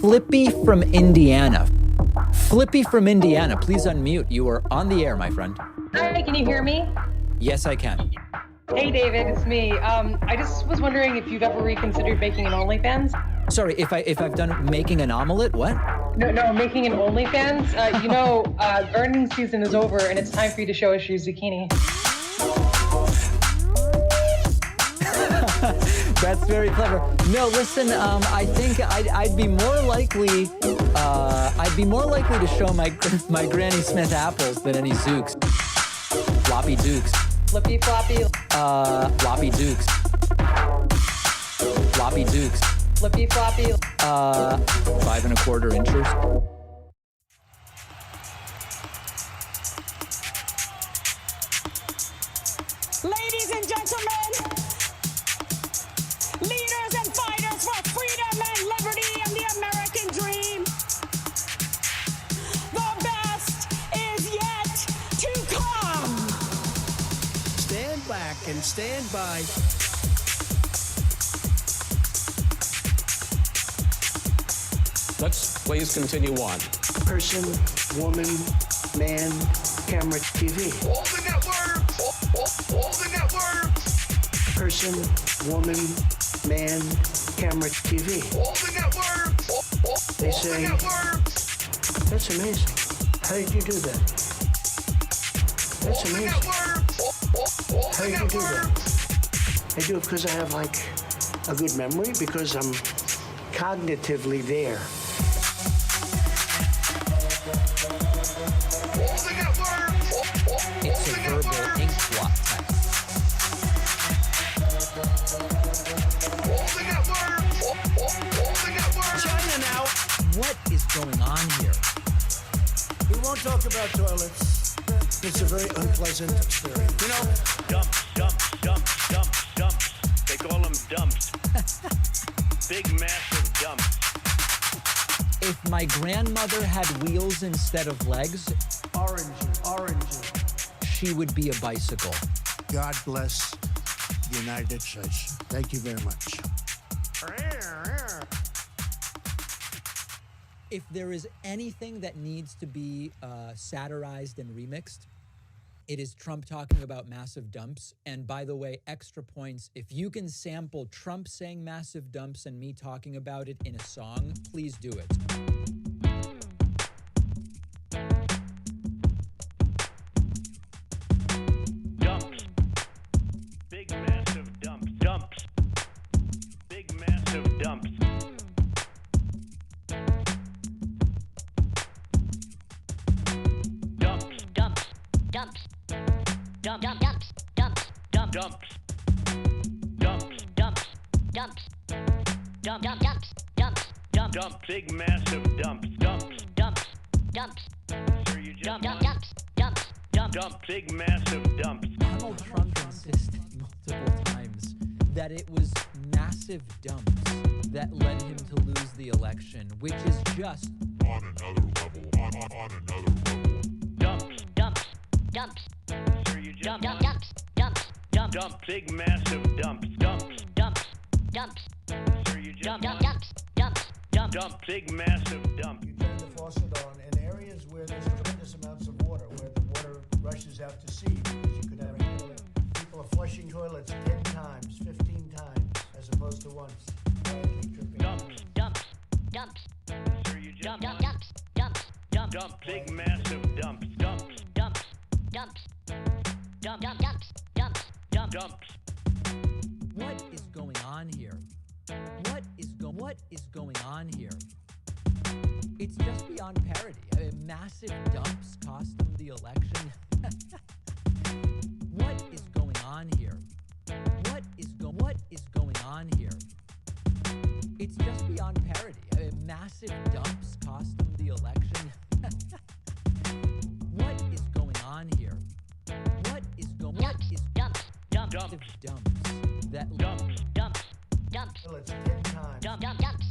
Flippy from Indiana. Flippy from Indiana, please unmute. You are on the air, my friend. Hi, can you hear me? Yes, I can. Hey, David, it's me. I just was wondering if you've ever reconsidered making an OnlyFans? Sorry, if I've done making an omelet, what? No, making an OnlyFans. Earnings season is over, and it's time for you to show us your zucchini. That's very clever. No, listen. I think I'd be more likely. I'd be more likely to show my Granny Smith apples than any zooks. Floppy dukes. Flippy floppy. Floppy dukes. Floppy dukes. Flippy floppy. 5 1/4 inches. Ladies and gentlemen, leaders and fighters for freedom and liberty and the American dream, the best is yet to come. Stand back and stand by. Let's please continue on. Person, woman, man, camera, TV. All the networks! All the networks! Person, woman, man, camera, TV. All the networks! They All say, the networks! that's amazing. How did you do that? That's All the amazing. networks! All How the did you do networks! that? I do it because I have like a good memory, because I'm cognitively there. All the networks! All It's the a verbal networks! ink blot test. All the networks! All the networks! China now. What is going on here? We won't talk about toilets. It's a very unpleasant experience. You know, dumps. They call them dumps. Big, massive dumps. If my grandmother had wheels instead of legs, Oranges. she would be a bicycle. God bless the United States. Thank you very much. If there is anything that needs to be satirized and remixed, it is Trump talking about massive dumps. And by the way, extra points, if you can sample Trump saying massive dumps and me talking about it in a song, please do it. Dumps. Big, massive dumps. Dumps. Big, massive dumps. Dumps. Dumps. Big, massive dumps. Dumps. Sir, you just dump. Big, massive dumps. Donald Trump insisted multiple times that it was massive dumps that led him to lose the election, which is just On another level. On another level. Dumps. Sir, you just dump. Big, massive dumps. Sir, you just dump. Big, massive dumps. You turn the faucet on in areas where there's tremendous amounts of water, where the water rushes out to sea, because you could have people are flushing toilets 10 times, 15 times, as opposed to once. Dumps. Sir, you just dump. Big, massive dumps. Dumps. what is going on here? What is going on here? It's just beyond parody. I mean, massive dumps cost him the election. What is going on here? What is going on here? It's just beyond parody. I mean, massive dumps cost him the election. What is going on here? Dumps. Dumps that Toilets 10 times. Dumps.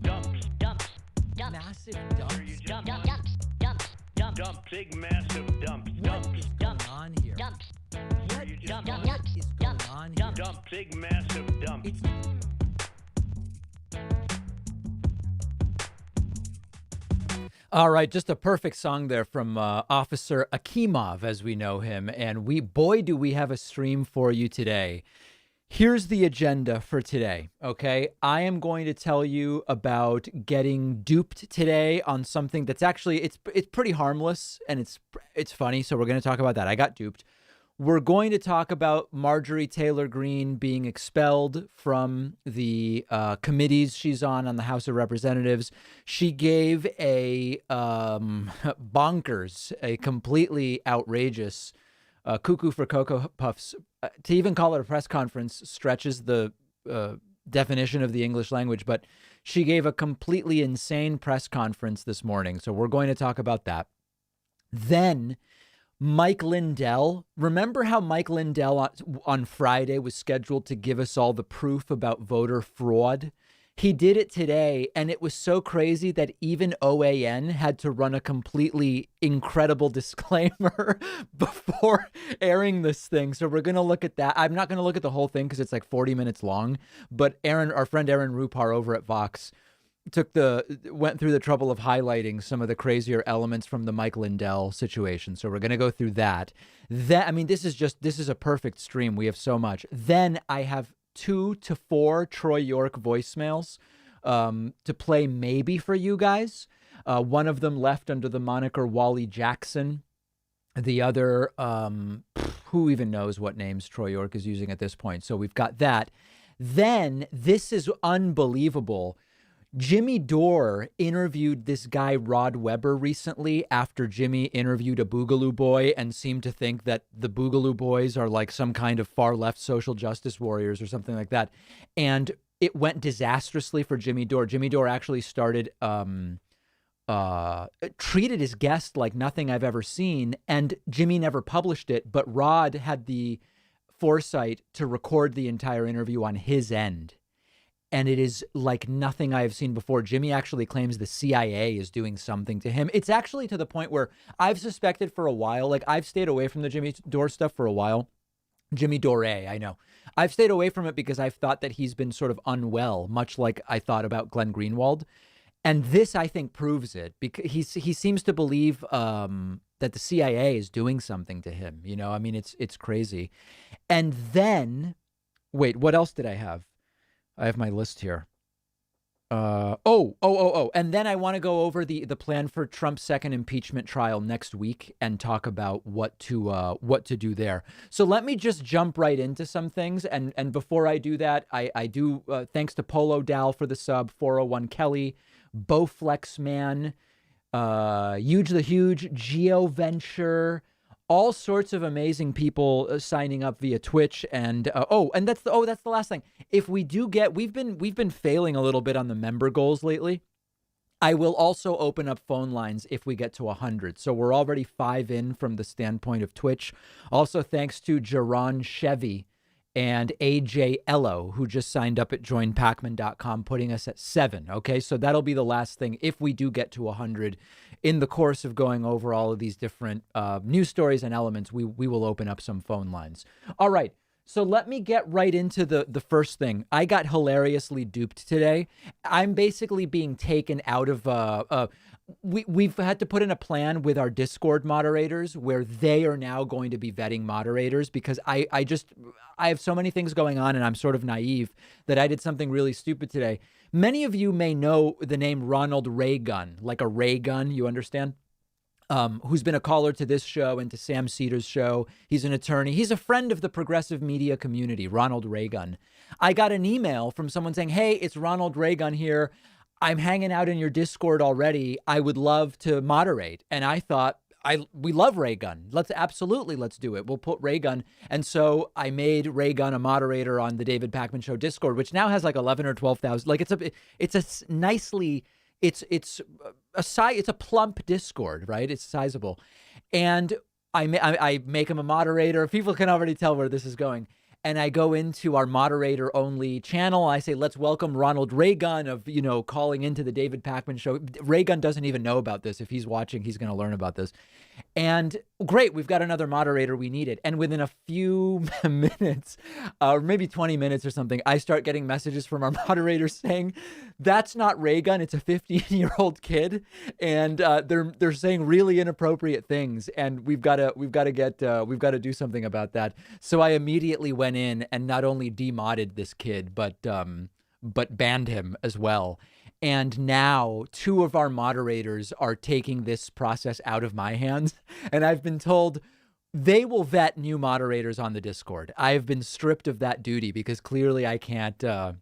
multiple times. Dumps. Massive dumps. Dump. Big, massive dumps. What is going on here? Big, massive dump. All right, just a perfect song there from Officer Akimov, as we know him. And boy, do we have a stream for you today. Here's the agenda for today, okay? I am going to tell you about getting duped today on something that's actually, it's pretty harmless and it's funny, so we're going to talk about that. I got duped. We're going to talk about Marjorie Taylor Greene being expelled from the committees she's on the House of Representatives. She gave a bonkers, a completely outrageous cuckoo for Cocoa Puffs. To even call it a press conference stretches the definition of the English language, but she gave a completely insane press conference this morning. So we're going to talk about that. Then Mike Lindell. Remember how Mike Lindell on Friday was scheduled to give us all the proof about voter fraud? He did it today, and it was so crazy that even OAN had to run a completely incredible disclaimer before airing this thing. So we're going to look at that. I'm not going to look at the whole thing because it's like 40 minutes long, but our friend Aaron Rupar over at Vox went through the trouble of highlighting some of the crazier elements from the Mike Lindell situation. So we're going to go through that. This is a perfect stream. We have so much. Then I have 2 to 4 Troy York voicemails to play maybe for you guys. One of them left under the moniker Wally Jackson. The other, who even knows what names Troy York is using at this point. So we've got that. Then this is unbelievable. Jimmy Dore interviewed this guy, Rod Weber, recently after Jimmy interviewed a Boogaloo Boy and seemed to think that the Boogaloo Boys are like some kind of far left social justice warriors or something like that. And it went disastrously for Jimmy Dore. Jimmy Dore actually started, treated his guest like nothing I've ever seen. And Jimmy never published it, but Rod had the foresight to record the entire interview on his end. And it is like nothing I have seen before. Jimmy actually claims the CIA is doing something to him. It's actually to the point where I've suspected for a while, like I've stayed away from the Jimmy Dore stuff for a while. Jimmy Dore, I know. I've stayed away from it because I've thought that he's been sort of unwell, much like I thought about Glenn Greenwald. And this, I think, proves it because he seems to believe that the CIA is doing something to him. You know, I mean, it's crazy. And then, wait, what else did I have? I have my list here. And then I want to go over the plan for Trump's second impeachment trial next week and talk about what to do there. So let me just jump right into some things. And before I do that, I do thanks to Polo Dal for the sub, 401 Kelly, Bowflex Man, Huge the Huge, Geo Venture, all sorts of amazing people signing up via Twitch. And that's the last thing. If we do we've been failing a little bit on the member goals lately. I will also open up phone lines if we get to 100. So we're already 5 in from the standpoint of Twitch. Also, thanks to Jaron Chevy and AJ Ello, who just signed up at joinpacman.com, putting us at 7. Okay, so that'll be the last thing if we do get to 100. In the course of going over all of these different news stories and elements, we will open up some phone lines. All right, so let me get right into the first thing. I got hilariously duped today. I'm basically being taken out of we've had to put in a plan with our Discord moderators where they are now going to be vetting moderators because I have so many things going on and I'm sort of naive that I did something really stupid today. Many of you may know the name Ronald Reagan, like a ray gun, you understand? Who's been a caller to this show and to Sam Cedar's show. He's an attorney. He's a friend of the progressive media community, Ronald Reagan. I got an email from someone saying, hey, it's Ronald Reagan here. I'm hanging out in your Discord already. I would love to moderate. And I thought, we love Raygun. Let's do it. We'll put Raygun. And so I made Raygun a moderator on the David Pakman Show Discord, which now has like 11 or 12,000. Like it's a plump Discord, right? It's sizable. And I make him a moderator. People can already tell where this is going. and I go into our moderator only channel. I say, let's welcome Ronald Reagan of, calling into the David Pakman show. Reagan doesn't even know about this. If he's watching, he's going to learn about this. And great, we've got another moderator. We need it. And within a few minutes, or maybe 20 minutes or something, I start getting messages from our moderators saying, that's not Reagan. It's a 15-year-old kid. And they're saying really inappropriate things. And we've got to do something about that. So I immediately went in and not only demodded this kid, but banned him as well. And now 2 of our moderators are taking this process out of my hands. And I've been told they will vet new moderators on the Discord. I have been stripped of that duty because clearly I can't, I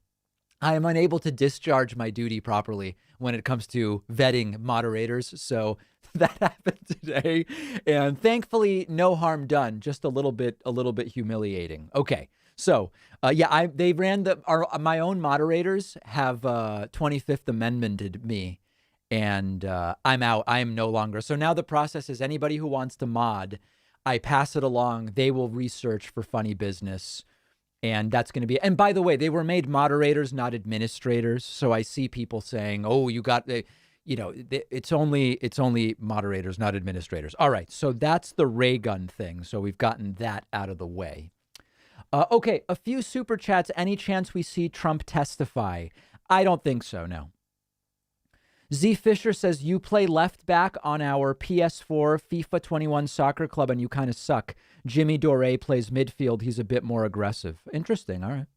am unable to discharge my duty properly when it comes to vetting moderators. So that happened today. And thankfully, no harm done, just a little bit humiliating. Okay. So, they ran my own moderators have 25th Amendmented me, and I'm out. I am no longer. So now the process is anybody who wants to mod, I pass it along. They will research for funny business, and that's going to be. And by the way, they were made moderators, not administrators. So I see people saying, "Oh, you got the." It's only moderators, not administrators. All right. So that's the ray gun thing. So we've gotten that out of the way. Okay, a few super chats. Any chance we see Trump testify? I don't think so, no. Z Fisher says, you play left back on our PS4 FIFA 21 soccer club and you kind of suck. Jimmy Dore plays midfield. He's a bit more aggressive. Interesting. All right.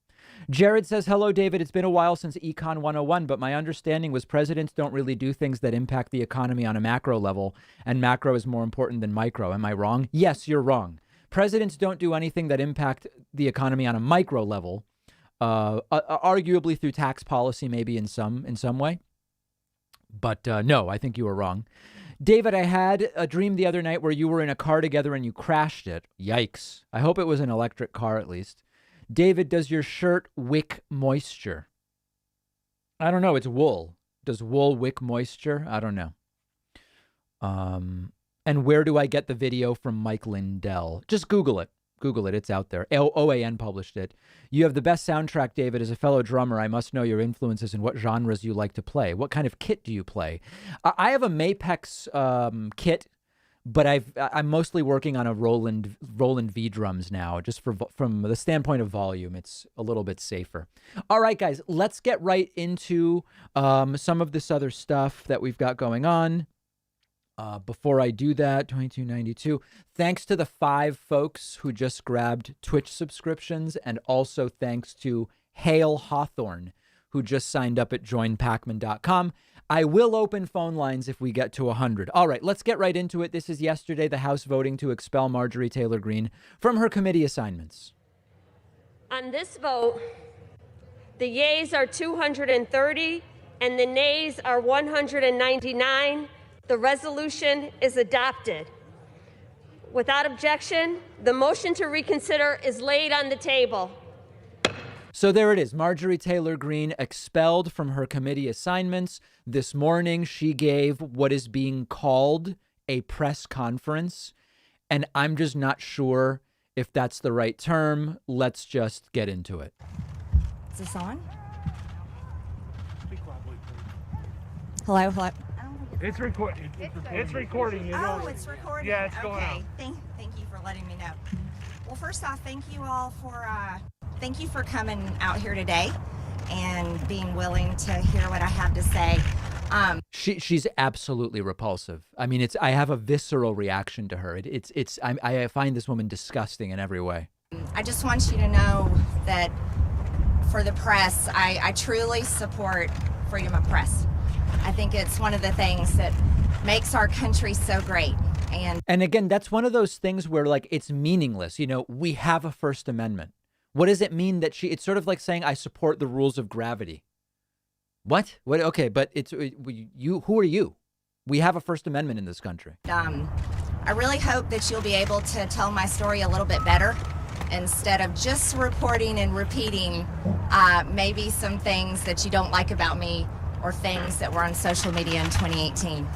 Jared says, hello, David. It's been a while since Econ 101, but my understanding was presidents don't really do things that impact the economy on a macro level, and macro is more important than micro. Am I wrong? Yes, you're wrong. Presidents don't do anything that impact the economy on a micro level, arguably through tax policy, maybe in some way. But no, I think you were wrong. David, I had a dream the other night where you were in a car together and you crashed it. Yikes. I hope it was an electric car at least. David, does your shirt wick moisture? I don't know. It's wool. Does wool wick moisture? I don't know. And where do I get the video from Mike Lindell? Just Google it. Google it. It's out there. OAN published it. You have the best soundtrack, David. As a fellow drummer, I must know your influences and what genres you like to play. What kind of kit do you play? I have a Mapex kit, but I'm mostly working on a Roland V drums now, just from the standpoint of volume. It's a little bit safer. All right, guys, let's get right into some of this other stuff that we've got going on. Before I do that, 2292, thanks to the 5 folks who just grabbed Twitch subscriptions, and also thanks to Hale Hawthorne, who just signed up at joinpacman.com. I will open phone lines if we get to 100. All right, let's get right into it. This is yesterday, the House voting to expel Marjorie Taylor Greene from her committee assignments. On this vote, the yeas are 230 and the nays are 199. The resolution is adopted. Without objection, the motion to reconsider is laid on the table. So there it is. Marjorie Taylor Greene expelled from her committee assignments. This morning, she gave what is being called a press conference. And I'm just not sure if that's the right term. Let's just get into it. Is this on? Hello, hello. It's recording. It's recording. Oh, it's recording. Yeah, it's going on. Thank you for letting me know. Well, first off, thank you all for coming out here today and being willing to hear what I have to say. She's absolutely repulsive. I mean, I have a visceral reaction to her. I find this woman disgusting in every way. I just want you to know that for the press, I truly support freedom of press. I think it's one of the things that makes our country so great. And again, that's one of those things where, like, it's meaningless. You know, we have a First Amendment. What does it mean that it's sort of like saying I support the rules of gravity. What? Okay, but who are you? We have a First Amendment in this country. I really hope that you'll be able to tell my story a little bit better instead of just reporting and repeating maybe some things that you don't like about me or things that were on social media in 2018.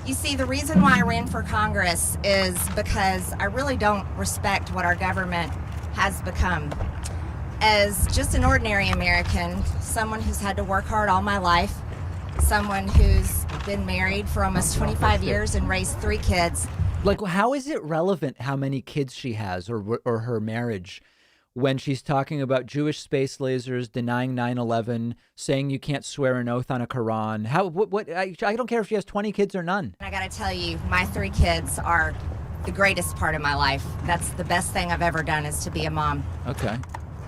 You see, the reason why I ran for Congress is because I really don't respect what our government has become. As just an ordinary American, someone who's had to work hard all my life, someone who's been married for almost 25 years and raised 3 kids. Like, how is it relevant how many kids she has or her marriage when she's talking about Jewish space lasers, denying 9/11, saying you can't swear an oath on a Quran? I don't care if she has 20 kids or none. I got to tell you, my 3 kids are the greatest part of my life. That's the best thing I've ever done, is to be a mom. Okay.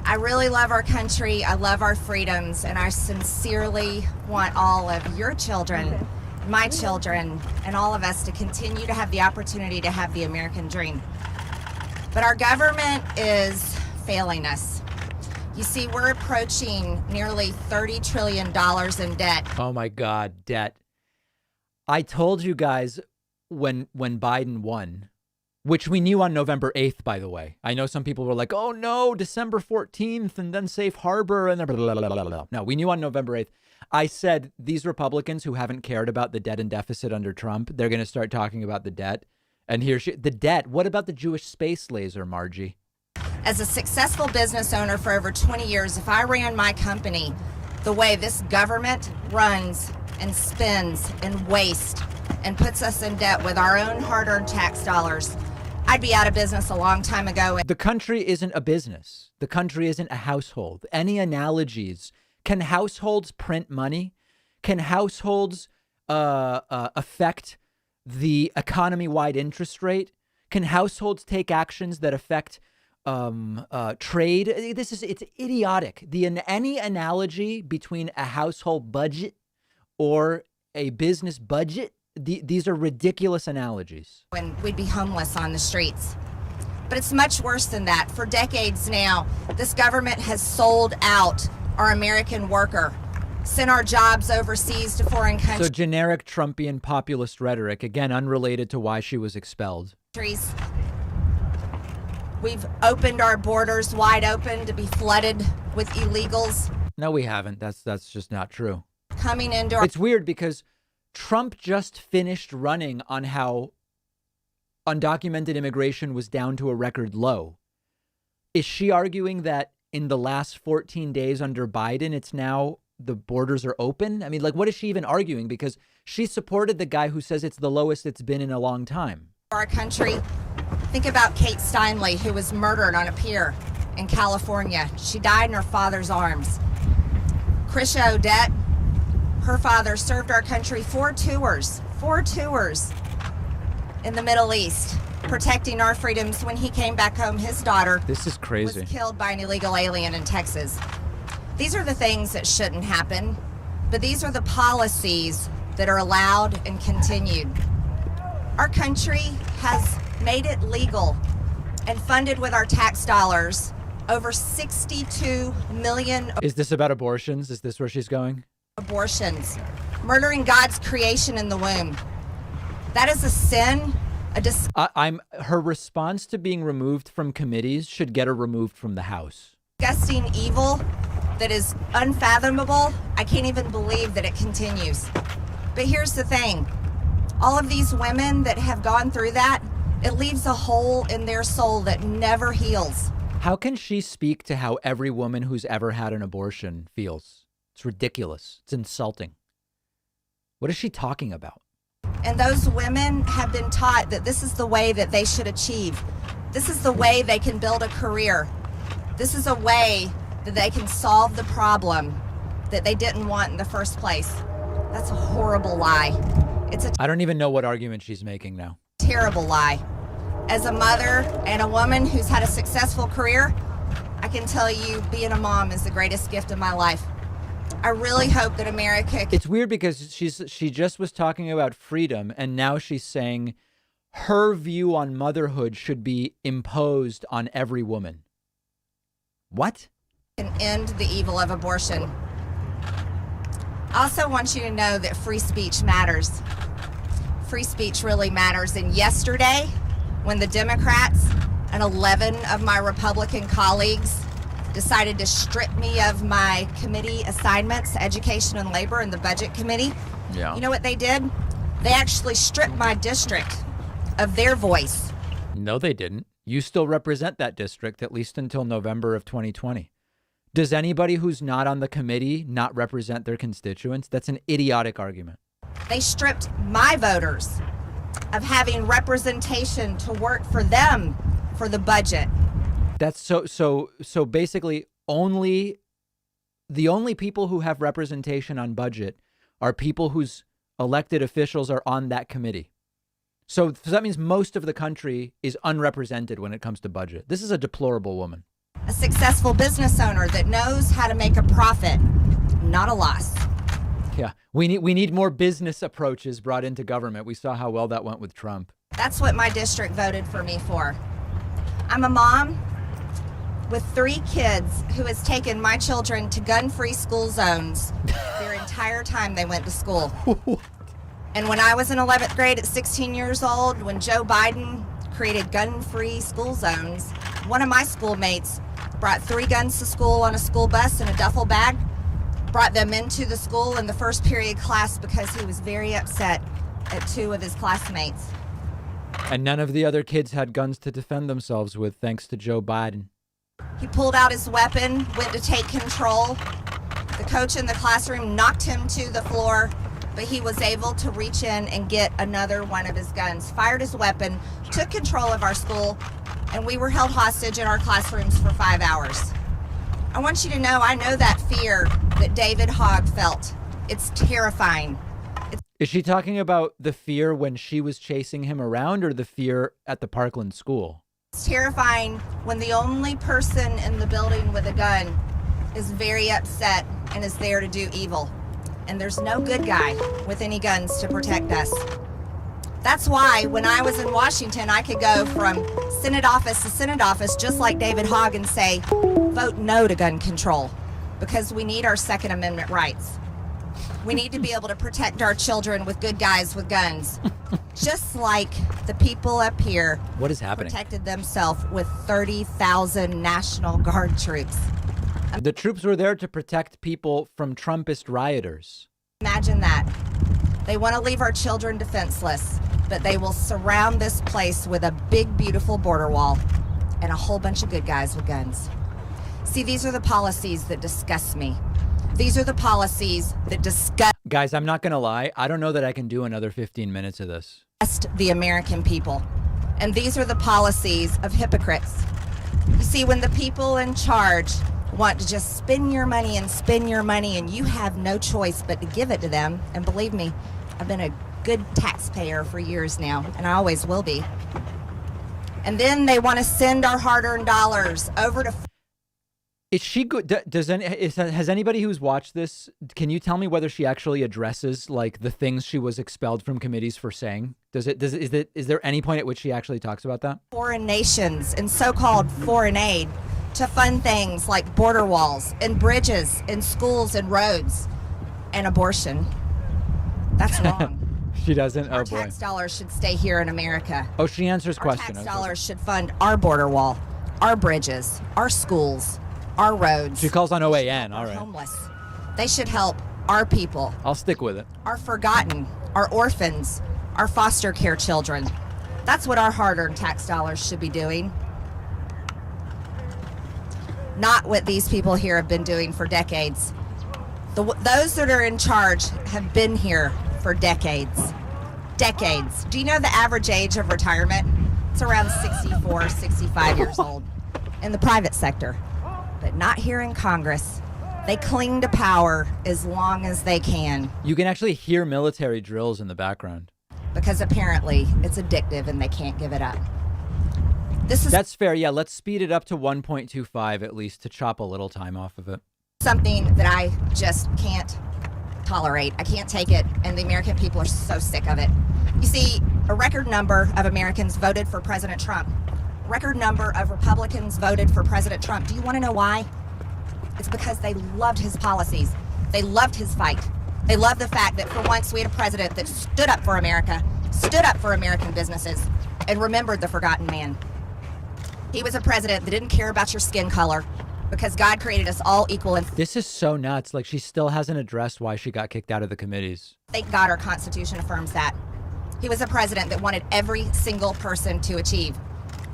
I really love our country. I love our freedoms, and I sincerely want all of your children, my children, and all of us to continue to have the opportunity to have the American dream. But our government is failing us. You see, we're approaching nearly $30 trillion in debt. Oh my God, debt. I told you guys when Biden won, which we knew on November 8th, by the way. I know some people were like, oh no, December 14th and then safe harbor and blah, blah, blah, blah, blah. No, we knew on November 8th. I said these Republicans who haven't cared about the debt and deficit under Trump, they're going to start talking about the debt. And the debt. What about the Jewish space laser, Margie? As a successful business owner for over 20 years, if I ran my company the way this government runs and spends and wastes and puts us in debt with our own hard-earned tax dollars, I'd be out of business a long time ago. The country isn't a business. The country isn't a household. Any analogies? Can households print money? Can households affect the economy-wide interest rate? Can households take actions that affect trade? It's idiotic. Any analogy between a household budget or a business budget, these are ridiculous analogies. When we'd be homeless on the streets. But it's much worse than that. For decades now, this government has sold out our American worker, sent our jobs overseas to foreign countries. So generic Trumpian populist rhetoric, again, unrelated to why she was expelled. We've opened our borders wide open to be flooded with illegals. No, we haven't. That's just not true. Coming into our... It's weird because Trump just finished running on how undocumented immigration was down to a record low. Is she arguing that in the last 14 days under Biden, it's now the borders are open? I mean, like, what is she even arguing? Because she supported the guy who says it's the lowest it's been in a long time. Our country. Think about Kate Steinle, who was murdered on a pier in California. She died in her father's arms. Krisha Odette, her father served our country 4 tours in the Middle East, protecting our freedoms. When he came back home, his daughter this is crazy. Was killed by an illegal alien in Texas. These are the things that shouldn't happen, but these are the policies that are allowed and continued. Our country has made it legal and funded with our tax dollars over 62 million. Is this about abortions? Is this where she's going? Abortions, murdering God's creation in the womb. That is a sin. Her response to being removed from committees should get her removed from the House. Disgusting evil that is unfathomable. I can't even believe that it continues. But here's the thing. All of these women that have gone through that, it leaves a hole in their soul that never heals. How can she speak to how every woman who's ever had an abortion feels? It's ridiculous. It's insulting. What is she talking about? And those women have been taught that this is the way that they should achieve. This is the way they can build a career. This is a way that they can solve the problem that they didn't want in the first place. That's a horrible lie. I don't even know what argument she's making now. Terrible lie. As a mother and a woman who's had a successful career, I can tell you being a mom is the greatest gift of my life. I really hope that America... It's weird because she just was talking about freedom, and now she's saying her view on motherhood should be imposed on every woman. What? Can end the evil of abortion. I also want you to know that free speech matters. Free speech really matters. And yesterday, when the Democrats and 11 of my Republican colleagues decided to strip me of my committee assignments, Education and Labor and the Budget Committee. Yeah. You know what they did? They actually stripped my district of their voice. No, they didn't. You still represent that district, at least until November of 2020. Does anybody who's not on the committee not represent their constituents? That's an idiotic argument. They stripped my voters of having representation to work for them for the budget. That's so basically the only people who have representation on budget are people whose elected officials are on that committee. So that means most of the country is unrepresented when it comes to budget. This is a deplorable woman. A successful business owner that knows how to make a profit, not a loss. Yeah, we need more business approaches brought into government. We saw how well that went with Trump. That's what my district voted for me for. I'm a mom with 3 kids who has taken my children to gun-free school zones their entire time they went to school. And when I was in 11th grade at 16 years old, when Joe Biden created gun-free school zones, one of my schoolmates brought 3 guns to school on a school bus in a duffel bag, brought them into the school in the first period class because he was very upset at 2 of his classmates. And none of the other kids had guns to defend themselves with, thanks to Joe Biden. He pulled out his weapon, went to take control. The coach in the classroom knocked him to the floor, but he was able to reach in and get another one of his guns, fired his weapon, took control of our school, and we were held hostage in our classrooms for 5 hours. I want you to know, I know that fear that David Hogg felt. It's terrifying. Is she talking about the fear when she was chasing him around or the fear at the Parkland school? It's terrifying when the only person in the building with a gun is very upset and is there to do evil. And there's no good guy with any guns to protect us. That's why when I was in Washington, I could go from Senate office to Senate office, just like David Hogg, and say, vote no to gun control, because we need our Second Amendment rights. We need to be able to protect our children with good guys with guns, just like the people up here what is happening? Protected themselves with 30,000 National Guard troops. The troops were there to protect people from Trumpist rioters. Imagine that. They want to leave our children defenseless, but they will surround this place with a big, beautiful border wall and a whole bunch of good guys with guns. See, these are the policies that disgust me. These are the policies that disgust... Guys, I'm not going to lie. I don't know that I can do another 15 minutes of this. ...the American people. And these are the policies of hypocrites. You see, when the people in charge want to just spend your money and you have no choice but to give it to them, and believe me, I've been a good taxpayer for years now, and I always will be. And then they want to send our hard-earned dollars over to... Is she good? Has anybody who's watched this, can you tell me whether she actually addresses like the things she was expelled from committees for saying? Is there any point at which she actually talks about that? Foreign nations and so-called foreign aid to fund things like border walls and bridges and schools and roads and abortion. That's wrong. She doesn't? Our oh boy. tax dollars should stay here in America. Oh, she answers Our questions. tax dollars should fund our border wall, our bridges, our schools, our roads. She calls on OAN. All right. Homeless. They should help our people. I'll stick with it. Our forgotten, our orphans, our foster care children. That's what our hard-earned tax dollars should be doing. Not what these people here have been doing for decades. Those that are in charge have been here for decades. Decades. Do you know the average age of retirement? It's around 64, 65 years old in the private sector. But not here in Congress. They cling to power as long as they can. You can actually hear military drills in the background. Because apparently it's addictive and they can't give it up. That's fair. Yeah, let's speed it up to 1.25 at least to chop a little time off of it. Something that I just can't tolerate. I can't take it, and the American people are so sick of it. You see, a record number of Americans voted for President Trump. Record number of Republicans voted for President Trump. Do you want to know why? It's because they loved his policies. They loved his fight. They loved the fact that for once we had a president that stood up for America, stood up for American businesses, and remembered the forgotten man. He was a president that didn't care about your skin color because God created us all equal. And this is so nuts. Like, she still hasn't addressed why she got kicked out of the committees. Thank God our Constitution affirms that. He was a president that wanted every single person to achieve.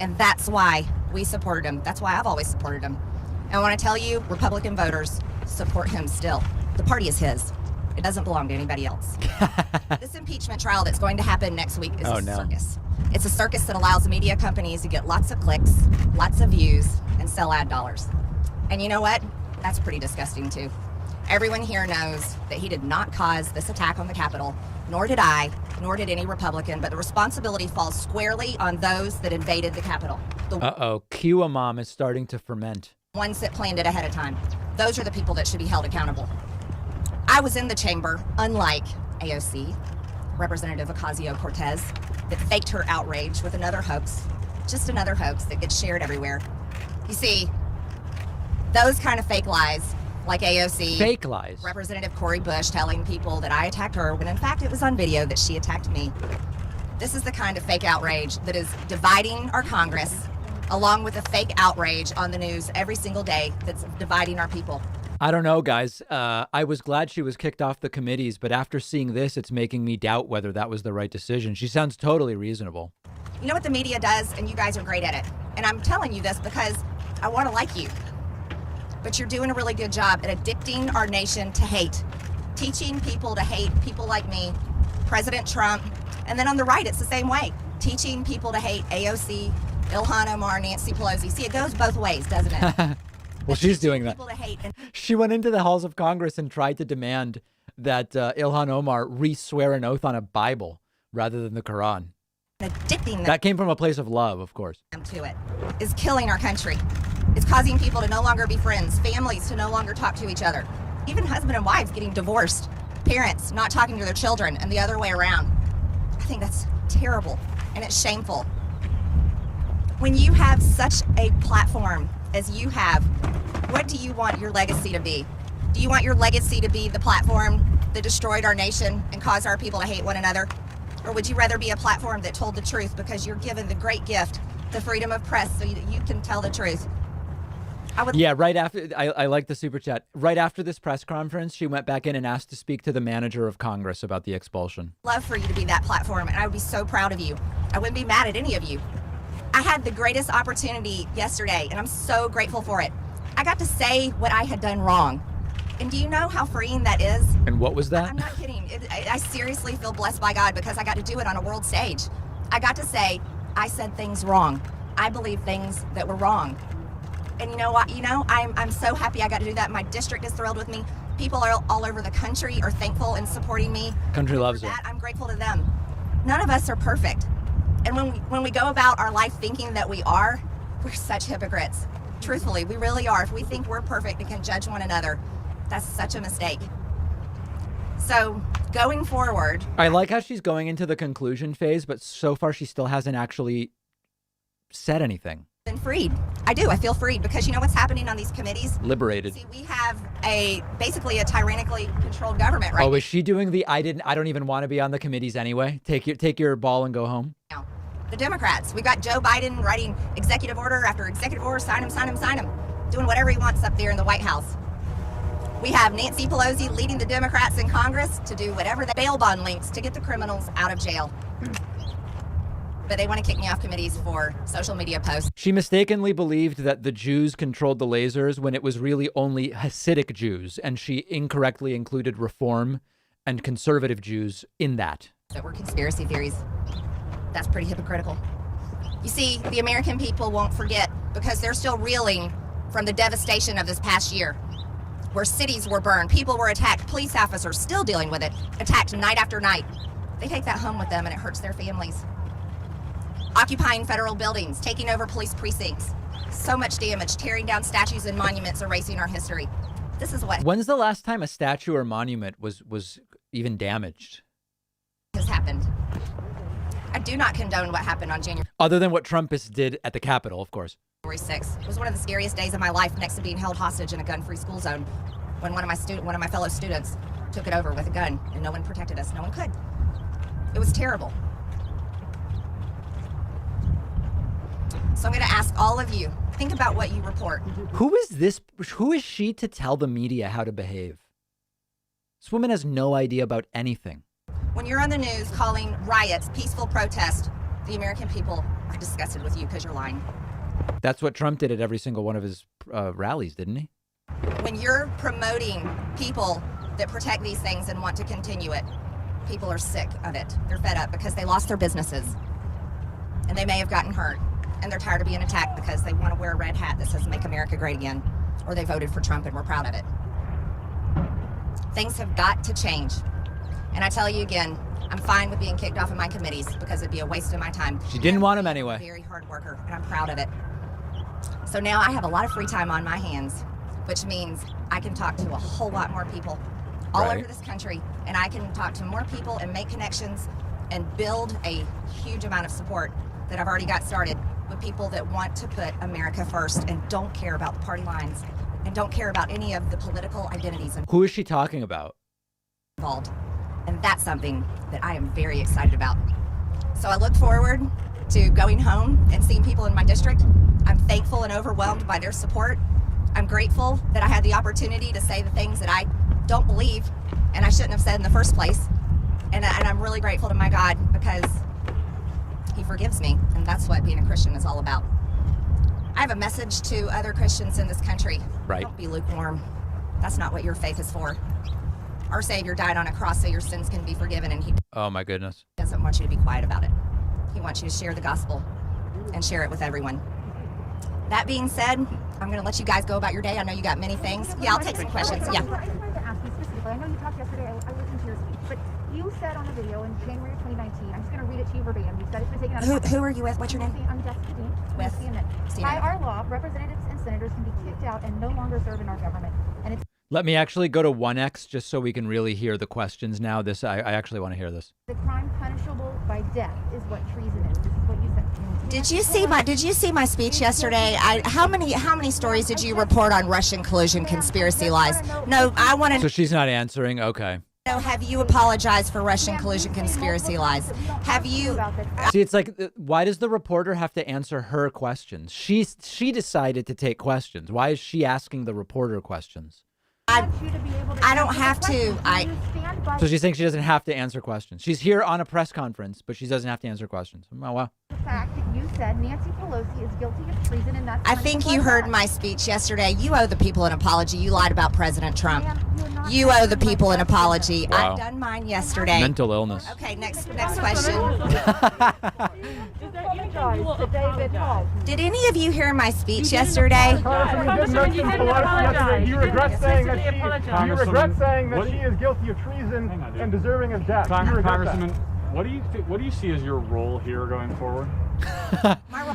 And that's why we supported him. That's why I've always supported him. And I want to tell you, Republican voters support him still. The party is his. It doesn't belong to anybody else. This impeachment trial that's going to happen next week is a circus. It's a circus that allows media companies to get lots of clicks, lots of views, and sell ad dollars. And you know what? That's pretty disgusting too. Everyone here knows that he did not cause this attack on the Capitol, nor did I, nor did any Republican, but the responsibility falls squarely on those that invaded the Capitol. Uh-oh, QAnon is starting to ferment. Ones that planned it ahead of time. Those are the people that should be held accountable. I was in the chamber, unlike AOC, Representative Ocasio-Cortez, that faked her outrage with another hoax, just another hoax that gets shared everywhere. You see, those kind of fake lies, like AOC. Fake lies. Representative Cori Bush telling people that I attacked her, when in fact it was on video that she attacked me. This is the kind of fake outrage that is dividing our Congress, along with the fake outrage on the news every single day that's dividing our people. I don't know, guys. I was glad she was kicked off the committees, but after seeing this, it's making me doubt whether that was the right decision. She sounds totally reasonable. You know what the media does, and you guys are great at it. And I'm telling you this because I want to like you. But you're doing a really good job at addicting our nation to hate. Teaching people to hate people like me, President Trump, and then on the right, it's the same way. Teaching people to hate AOC, Ilhan Omar, Nancy Pelosi. See, it goes both ways, doesn't it? Well, she's doing that. She went into the halls of Congress and tried to demand that Ilhan Omar re-swear an oath on a Bible rather than the Quran. Addicting that came from a place of love, of course. To it is killing our country. It's causing people to no longer be friends, families to no longer talk to each other, even husband and wives getting divorced, parents not talking to their children, and the other way around. I think that's terrible and it's shameful. When you have such a platform as you have, what do you want your legacy to be? Do you want your legacy to be the platform that destroyed our nation and caused our people to hate one another? Or would you rather be a platform that told the truth because you're given the great gift, the freedom of press, so that you can tell the truth? Yeah, right after, I like the super chat. Right after this press conference, she went back in and asked to speak to the manager of Congress about the expulsion. Love for you to be that platform, and I would be so proud of you. I wouldn't be mad at any of you. I had the greatest opportunity yesterday, and I'm so grateful for it. I got to say what I had done wrong. And do you know how freeing that is? And what was that? I'm not kidding. I seriously feel blessed by God because I got to do it on a world stage. I got to say, I said things wrong. I believe things that were wrong. And you know what? I'm so happy I got to do that. My district is thrilled with me. People are all over the country are thankful and supporting me. Country loves you. I'm grateful to them. None of us are perfect. And when we go about our life thinking that we are, we're such hypocrites. Truthfully, we really are. If we think we're perfect and can judge one another, that's such a mistake. So going forward, I like how she's going into the conclusion phase, but so far she still hasn't actually said anything. Been freed. I do. I feel freed because you know what's happening on these committees? Liberated. See, we have basically a tyrannically controlled government, right? Oh, is she doing the I don't even want to be on the committees anyway? Take your ball and go home. Now, the Democrats. We got Joe Biden writing executive order after executive order, sign him, doing whatever he wants up there in the White House. We have Nancy Pelosi leading the Democrats in Congress to do whatever the bail bond links to get the criminals out of jail. But they want to kick me off committees for social media posts. She mistakenly believed that the Jews controlled the lasers when it was really only Hasidic Jews, and she incorrectly included Reform and conservative Jews in that. That were conspiracy theories. That's pretty hypocritical. You see, the American people won't forget because they're still reeling from the devastation of this past year, where cities were burned, people were attacked, police officers still dealing with it, attacked night after night. They take that home with them and it hurts their families. Occupying federal buildings, taking over police precincts. So much damage, tearing down statues and monuments, erasing our history. This is what... When's the last time a statue or monument was even damaged? ...has happened. I do not condone what happened on January... Other than what Trumpists did at the Capitol, of course. January 6th. It was one of the scariest days of my life next to being held hostage in a gun-free school zone when one of my fellow students took it over with a gun and no one protected us. No one could. It was terrible. So I'm going to ask all of you, think about what you report. Who is this? Who is she to tell the media how to behave? This woman has no idea about anything. When you're on the news calling riots peaceful protest, The American people are disgusted with you because you're lying. That's what Trump did at every single one of his rallies, didn't he? When you're promoting people that protect these things and want to continue it, people are sick of it. They're fed up because they lost their businesses and they may have gotten hurt, and they're tired of being attacked because they want to wear a red hat that says Make America Great Again, or they voted for Trump and we're proud of it. Things have got to change. And I tell you again, I'm fine with being kicked off of my committees because it'd be a waste of my time. She didn't want him anyway. I'm a very hard worker, and I'm proud of it. So now I have a lot of free time on my hands, which means I can talk to a whole lot more people all over this country, and I can talk to more people and make connections and build a huge amount of support that I've already got started with people that want to put America first and don't care about the party lines and don't care about any of the political identities Who is she talking about? involved. And that's something that I am very excited about. So I look forward to going home and seeing people in my district. I'm thankful and overwhelmed by their support. I'm grateful that I had the opportunity to say the things that I don't believe and I shouldn't have said in the first place. And I'm really grateful to my God because he forgives me, and that's what being a Christian is all about. I have a message to other Christians in this country. Right. Don't be lukewarm. That's not what your faith is for. Our Savior died on a cross so your sins can be forgiven, and he Oh my goodness. doesn't want you to be quiet about it. He wants you to share the gospel and share it with everyone. That being said, I'm going to let you guys go about your day. I know you got many things. Yeah, I'll take some questions. Yeah. I just wanted to ask you specifically. I know you talked yesterday. I listened to your speech, but you said on the video in January 2019, I'm just going to read it to you verbatim. You said it's been taken out of Who are you with? What's your name? I'm Jessica Dean. With CNN. By our law, representatives and senators can be kicked out and no longer serve in our government. And it's Let me actually go to 1X just so we can really hear the questions now. I actually want to hear this. the crime punishable by death is what treason is. This is what you said. Did you see my speech yesterday? How many stories did you report on Russian collusion conspiracy lies? No, I want to So she's not answering. Okay. know, have you apologized for Russian collusion conspiracy lies? Have you? See, it's like, why does the reporter have to answer her questions? She decided to take questions. Why is she asking the reporter questions? I don't have to. So she's saying she doesn't have to answer questions. She's here on a press conference, but she doesn't have to answer questions. Oh, wow. The fact that you said Nancy Pelosi is guilty of treason, and that's I think you heard my speech yesterday. You owe the people an apology. You lied about President Trump. You owe the people an apology. Wow. I've done mine yesterday. Mental illness. Okay, next question. Did any of you hear my speech yesterday? Congresswoman, you didn't apologize. You regret saying that she is guilty of treason and deserving of death. Congresswoman, what do you see as your role here going forward?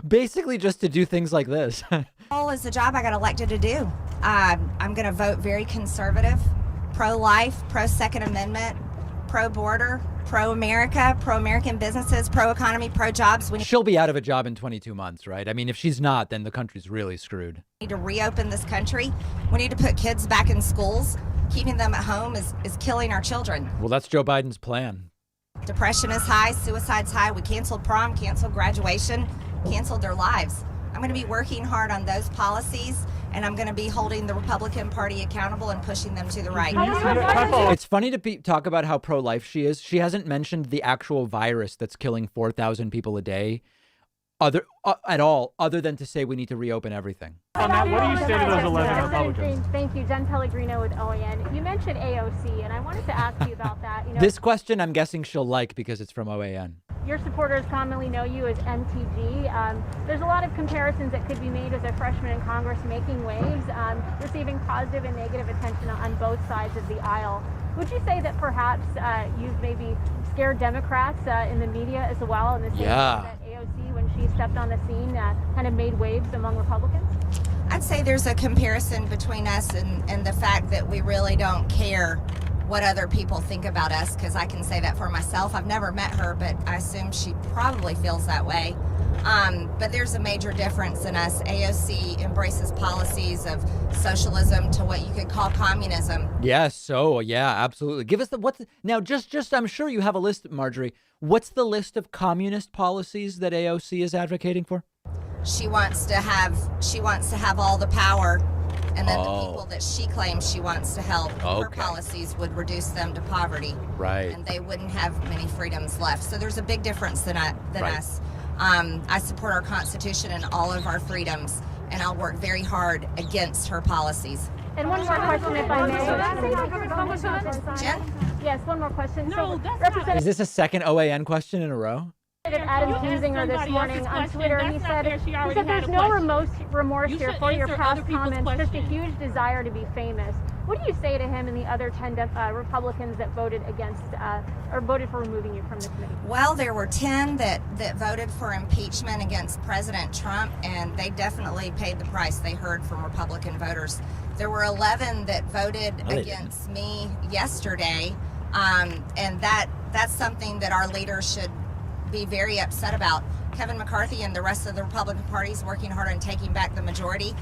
Basically just to do things like this. Role is the job I got elected to do. I'm going to vote very conservative, pro-life, pro-Second Amendment, pro-border, pro-America, pro-American businesses, pro-economy, pro-jobs. We She'll be out of a job in 22 months, right? I mean, if she's not, then the country's really screwed. need to reopen this country. We need to put kids back in schools. Keeping them at home is killing our children. Well, that's Joe Biden's plan. Depression is high, suicide's high. We canceled prom, canceled graduation, canceled their lives. I'm going to be working hard on those policies, and I'm going to be holding the Republican Party accountable and pushing them to the right. It's funny to talk about how pro-life she is. She hasn't mentioned the actual virus that's killing 4,000 people a day at all, other than to say we need to reopen everything. On that, what do you say to those 11 Republicans? Thank you, Jen Pellegrino with OAN. You mentioned AOC, and I wanted to ask you about that. This question, I'm guessing she'll like because it's from OAN. Your supporters commonly know you as MTG. There's a lot of comparisons that could be made as a freshman in Congress making waves, receiving positive and negative attention on both sides of the aisle. Would you say that perhaps you've maybe scared Democrats in the media as well, in the same way that AOC, when she stepped on the scene, kind of made waves among Republicans? I'd say there's a comparison between us and the fact that we really don't care what other people think about us, because I can say that for myself. I've never met her, but I assume she probably feels that way. But there's a major difference in us. AOC embraces policies of socialism to what you could call communism. Yes. So yeah, absolutely. Give us now. Just I'm sure you have a list, Marjorie. What's the list of communist policies that AOC is advocating for? She wants to have all the power, and then the people that she claims she wants to help, her policies would reduce them to poverty. Right. And they wouldn't have many freedoms left. So there's a big difference than us. I support our Constitution and all of our freedoms, and I'll work very hard against her policies. And one more question, if I may. Jen? Yes, one more question. No, that's Representative Is this a second OAN question in a row? Adam Kiesinger this morning on Twitter, he said there's no remorse here for your past comments, just a huge desire to be famous. What do you say to him and the other 10 Republicans that voted against or voted for removing you from the committee? Well, there were 10 that voted for impeachment against President Trump, and they definitely paid the price. They heard from Republican voters. There were 11 that voted against me yesterday, and that's something that our leaders should be very upset about. Kevin McCarthy and the rest of the Republican Party is working hard on taking back the majority,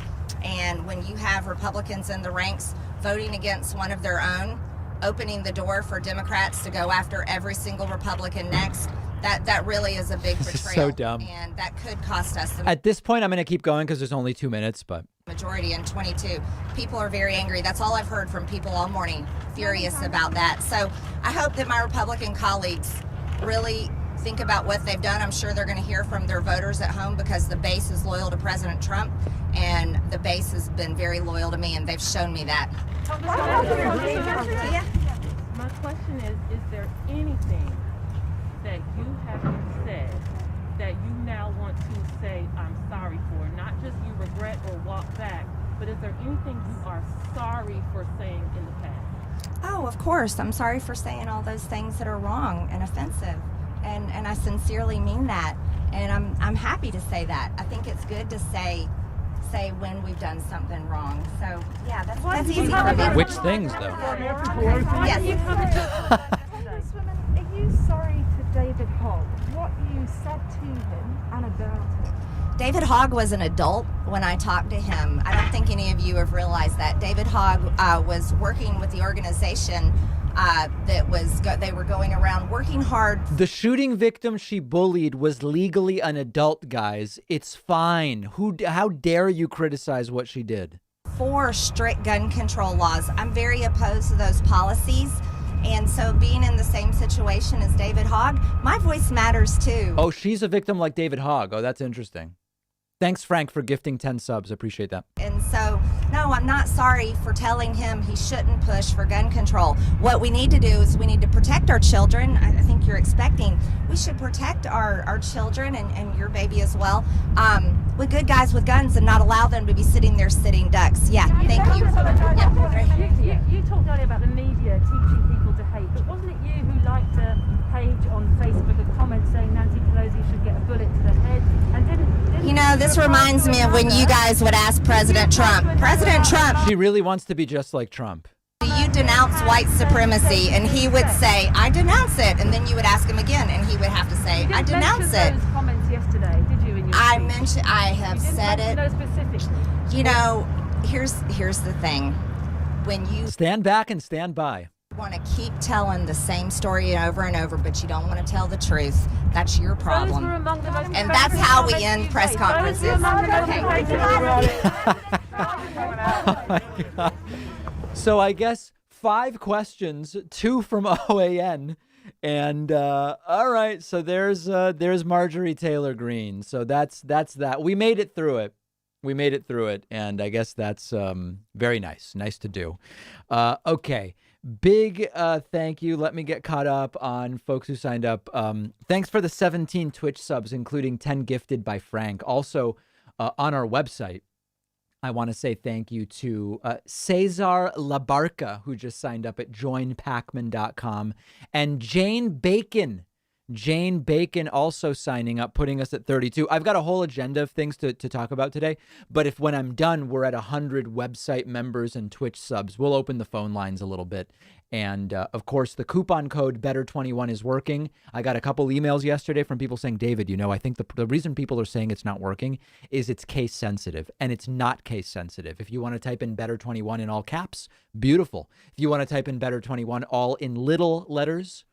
and when you have Republicans in the ranks voting against one of their own, opening the door for Democrats to go after every single Republican next, that really is a big betrayal. This is so dumb. And that could cost us the At this point, I'm going to keep going because there's only 2 minutes, but majority in 22. People are very angry. That's all I've heard from people all morning, furious about that. So I hope that my Republican colleagues really think about what they've done. I'm sure they're going to hear from their voters at home, because the base is loyal to President Trump, and the base has been very loyal to me, and they've shown me that. My question is there anything that you have said that you now want to say I'm sorry for? Not just you regret or walk back, but is there anything you are sorry for saying in the past? Oh, of course. I'm sorry for saying all those things that are wrong and offensive. And I sincerely mean that. And I'm happy to say that. I think it's good to say when we've done something wrong. So yeah, that's easy for me. which things though? Yes. Congresswoman, are you sorry to David Hogg? What you said to him and about him? David Hogg was an adult when I talked to him. I don't think any of you have realized that. David Hogg was working with the organization they were going around working hard. The shooting victim she bullied was legally an adult, guys. It's fine. How dare you criticize what she did? For strict gun control laws. I'm very opposed to those policies. And so being in the same situation as David Hogg, my voice matters too. Oh, she's a victim like David Hogg. Oh, that's interesting. Thanks, Frank, for gifting 10 subs. Appreciate that. And so, no, I'm not sorry for telling him he shouldn't push for gun control. What we need to do is we need to protect our children. I think you're expecting. We should protect our children and your baby as well with good guys with guns, and not allow them to be sitting there sitting ducks. Yeah, thank you. You talked earlier about the media teaching people to hate, but wasn't it you who liked a page on Facebook, a comment saying Nancy Pelosi should get a bullet to the head? And didn't you know, this reminds me of when you guys would ask President Trump. President Trump. She really wants to be just like Trump. Do you denounce white supremacy? And he would say, I denounce it. And then you would ask him again, and he would have to say, I denounce it. Those comments yesterday, did you? In your I have said it. No, specifically. You know, here's the thing. When you stand back and stand by. Want to keep telling the same story over and over, but you don't want to tell the truth, that's your problem. And that's how we end press conferences. Oh my God. So I guess 5 questions, 2 from OAN. And all right, so there's Marjorie Taylor Greene. So that's that. We made it through it. And I guess that's very nice. Nice to do. Okay. Big thank you. Let me get caught up on folks who signed up. Thanks for the 17 Twitch subs, including 10 gifted by Frank. Also, on our website, I want to say thank you to Cesar Labarca, who just signed up at joinpacman.com, and Jane Bacon. Jane Bacon also signing up, putting us at 32. I've got a whole agenda of things to talk about today, but if when I'm done, we're at 100 website members and Twitch subs, we'll open the phone lines a little bit. And of course, the coupon code BETTER21 is working. I got a couple emails yesterday from people saying, David, you know, I think the reason people are saying it's not working is it's case sensitive, and it's not case sensitive. If you want to type in BETTER21 in all caps, beautiful. If you want to type in BETTER21 all in little letters,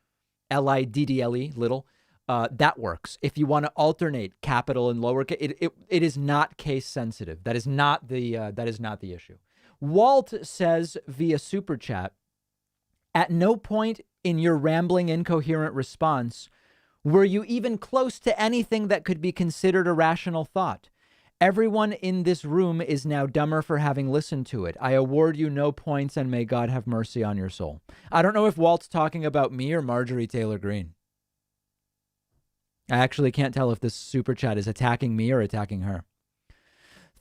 LIDDLE, little, that works. If you want to alternate capital and lowercase, it is not case sensitive. That is not the issue. Walt says via super chat, at no point in your rambling, incoherent response Were you even close to anything that could be considered a rational thought? Everyone in this room is now dumber for having listened to it. I award you no points, and may God have mercy on your soul. I don't know if Walt's talking about me or Marjorie Taylor Greene. I actually can't tell if this super chat is attacking me or attacking her.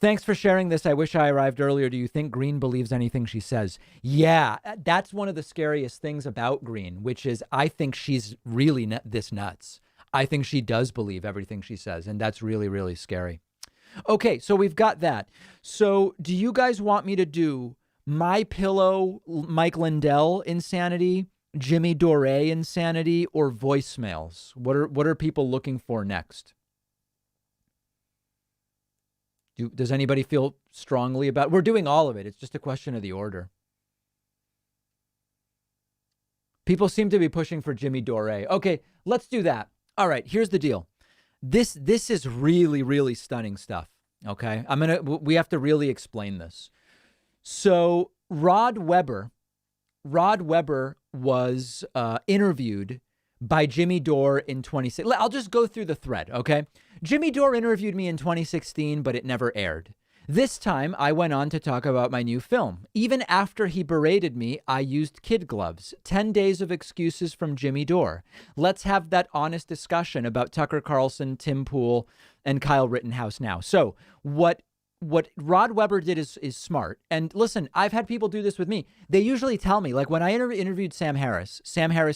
Thanks for sharing this. I wish I arrived earlier. Do you think Greene believes anything she says? Yeah, that's one of the scariest things about Greene, which is I think she's really this nuts. I think she does believe everything she says, and that's really, really scary. Okay, so we've got that. So do you guys want me to do MyPillow, Mike Lindell insanity, Jimmy Dore insanity, or voicemails? What are people looking for next? Does anybody feel strongly about? We're doing all of it. It's just a question of the order. People seem to be pushing for Jimmy Dore. Okay, let's do that. All right, here's the deal. This is really, really stunning stuff. Okay, we have to really explain this. So Rod Webber was interviewed by Jimmy Dore in 2016. I'll just go through the thread, okay? Jimmy Dore interviewed me in 2016, but it never aired. This time, I went on to talk about my new film. Even after he berated me, I used kid gloves. 10 days of excuses from Jimmy Dore. Let's have that honest discussion about Tucker Carlson, Tim Pool, and Kyle Rittenhouse now. So what Rod Webber did is smart. And listen, I've had people do this with me. They usually tell me, like when I interviewed Sam Harris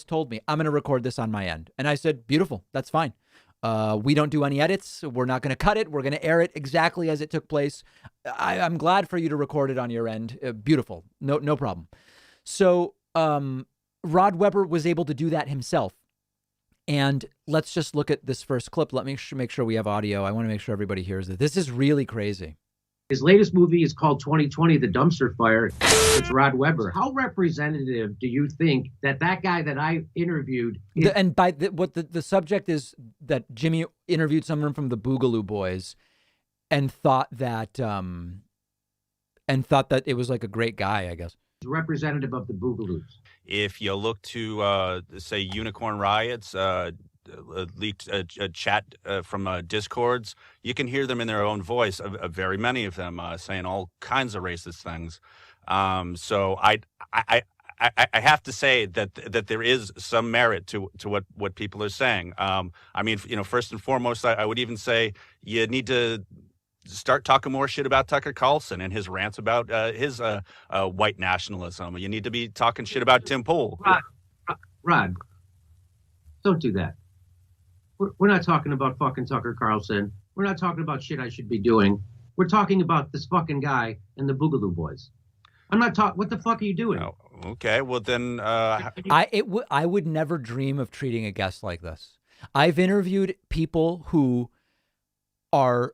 told me, I'm going to record this on my end. And I said, beautiful, that's fine. We don't do any edits. We're not going to cut it. We're going to air it exactly as it took place. I'm glad for you to record it on your end. Beautiful. No problem. So Rod Webber was able to do that himself. And let's just look at this first clip. Let me make sure we have audio. I want to make sure everybody hears it. This is really crazy. His latest movie is called 2020, The Dumpster Fire. It's Rod Webber. How representative do you think that guy that I interviewed is? The subject is that Jimmy interviewed someone from the Boogaloo Boys and thought that it was like a great guy, I guess. Representative of the Boogaloos. If you look to, say, Unicorn Riots, leaked chat from Discords, you can hear them in their own voice, very many of them saying all kinds of racist things. So I have to say that there is some merit to what people are saying. I mean, first and foremost, I would even say you need to start talking more shit about Tucker Carlson and his rants about his white nationalism. You need to be talking shit about Tim Pool. Rod, don't do that. We're not talking about fucking Tucker Carlson. We're not talking about shit I should be doing. We're talking about this fucking guy and the Boogaloo Boys. I'm not talking. What the fuck are you doing? Oh, okay, well then, I would never dream of treating a guest like this. I've interviewed people who are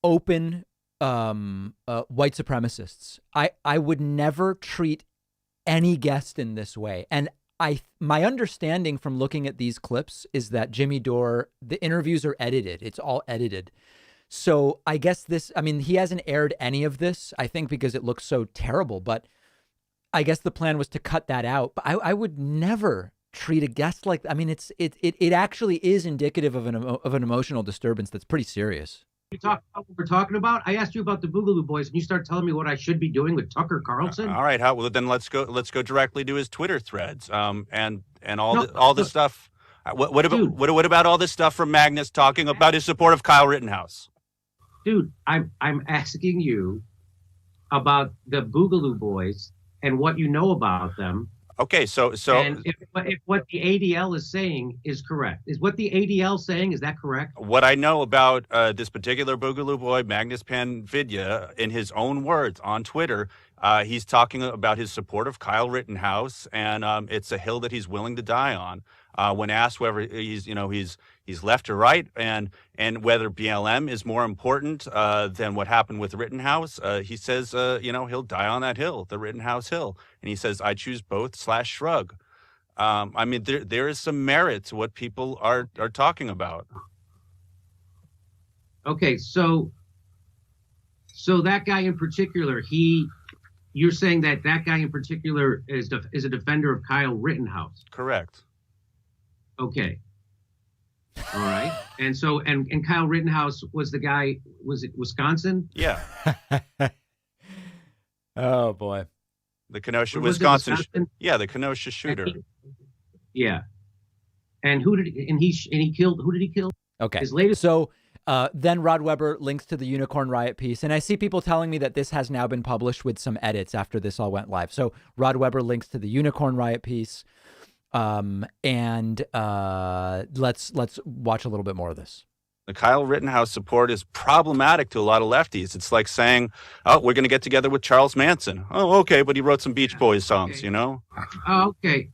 open white supremacists. I would never treat any guest in this way. And my understanding from looking at these clips is that Jimmy Dore, the interviews are edited. It's all edited. So I guess he hasn't aired any of this, I think, because it looks so terrible. But I guess the plan was to cut that out. But I would never treat a guest like that. I mean, it actually is indicative of an emotional disturbance that's pretty serious. You talk about what we're talking about? I asked you about the Boogaloo Boys, and you start telling me what I should be doing with Tucker Carlson. All right, well then let's go directly to his Twitter threads, and all the stuff. What about all this stuff from Magnus talking about his support of Kyle Rittenhouse? Dude, I'm asking you about the Boogaloo Boys and what you know about them. Okay, so and if what the ADL is saying is correct, is what the ADL saying, is that correct? What I know about this particular Boogaloo Boy, Magnus Panvidya, in his own words on Twitter, he's talking about his support of Kyle Rittenhouse, and it's a hill that he's willing to die on. When asked whether he's left or right, and whether BLM is more important than what happened with Rittenhouse, he says he'll die on that hill, the Rittenhouse hill, and he says I choose both / shrug. I mean, there is some merit to what people are talking about. Okay, so that guy in particular, you're saying that guy in particular is a defender of Kyle Rittenhouse. Correct. Okay. All right. And so, and Kyle Rittenhouse was the guy, was it Wisconsin? Yeah. Oh, boy. The Kenosha, Was it Wisconsin. Wisconsin? Yeah, the Kenosha shooter. Yeah. And who did he kill? Okay. His latest. So then Rod Weber links to the Unicorn Riot piece. And I see people telling me that this has now been published with some edits after this all went live. So Rod Weber links to the Unicorn Riot piece. And let's watch a little bit more of this. The Kyle Rittenhouse support is problematic to a lot of lefties. It's like saying, oh, we're going to get together with Charles Manson. Oh, okay, but he wrote some Beach Boys songs, okay. you know? Okay.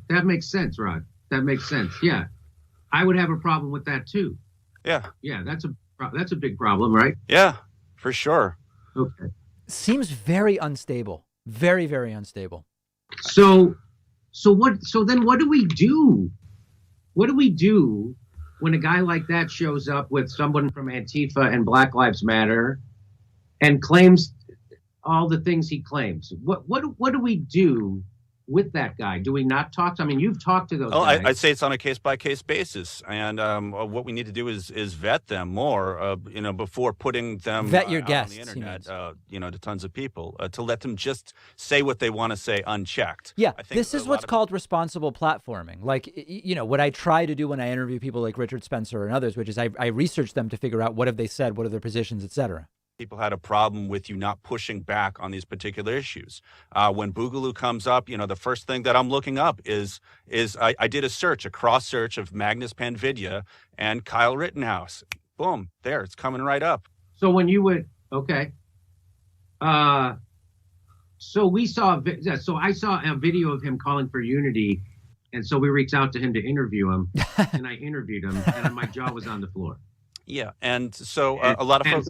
That makes sense, Rod. That makes sense. Yeah. I would have a problem with that too. Yeah. Yeah, that's a big problem, right? Yeah, for sure. Okay. Seems very unstable. Very, very unstable. So then what do we do? What do we do when a guy like that shows up with someone from Antifa and Black Lives Matter and claims all the things he claims? What do we do with that guy? Do we not talk to? I mean, you've talked to those guys. I'd say it's on a case-by-case basis. And what we need to do is vet them more, before putting them vet your out guests, on the internet, to tons of people, to let them just say what they want to say unchecked. Yeah, I think this is what's called responsible platforming. Like, what I try to do when I interview people like Richard Spencer and others, which is I research them to figure out what have they said, what are their positions, et cetera. People had a problem with you not pushing back on these particular issues. When Boogaloo comes up, the first thing that I'm looking up is I did a cross search of Magnus Panvidya and Kyle Rittenhouse. Boom, there, it's coming right up. So when you would, okay. So I saw a video of him calling for unity, and so we reached out to him to interview him, and I interviewed him, and my jaw was on the floor. Yeah, and so a lot of folks.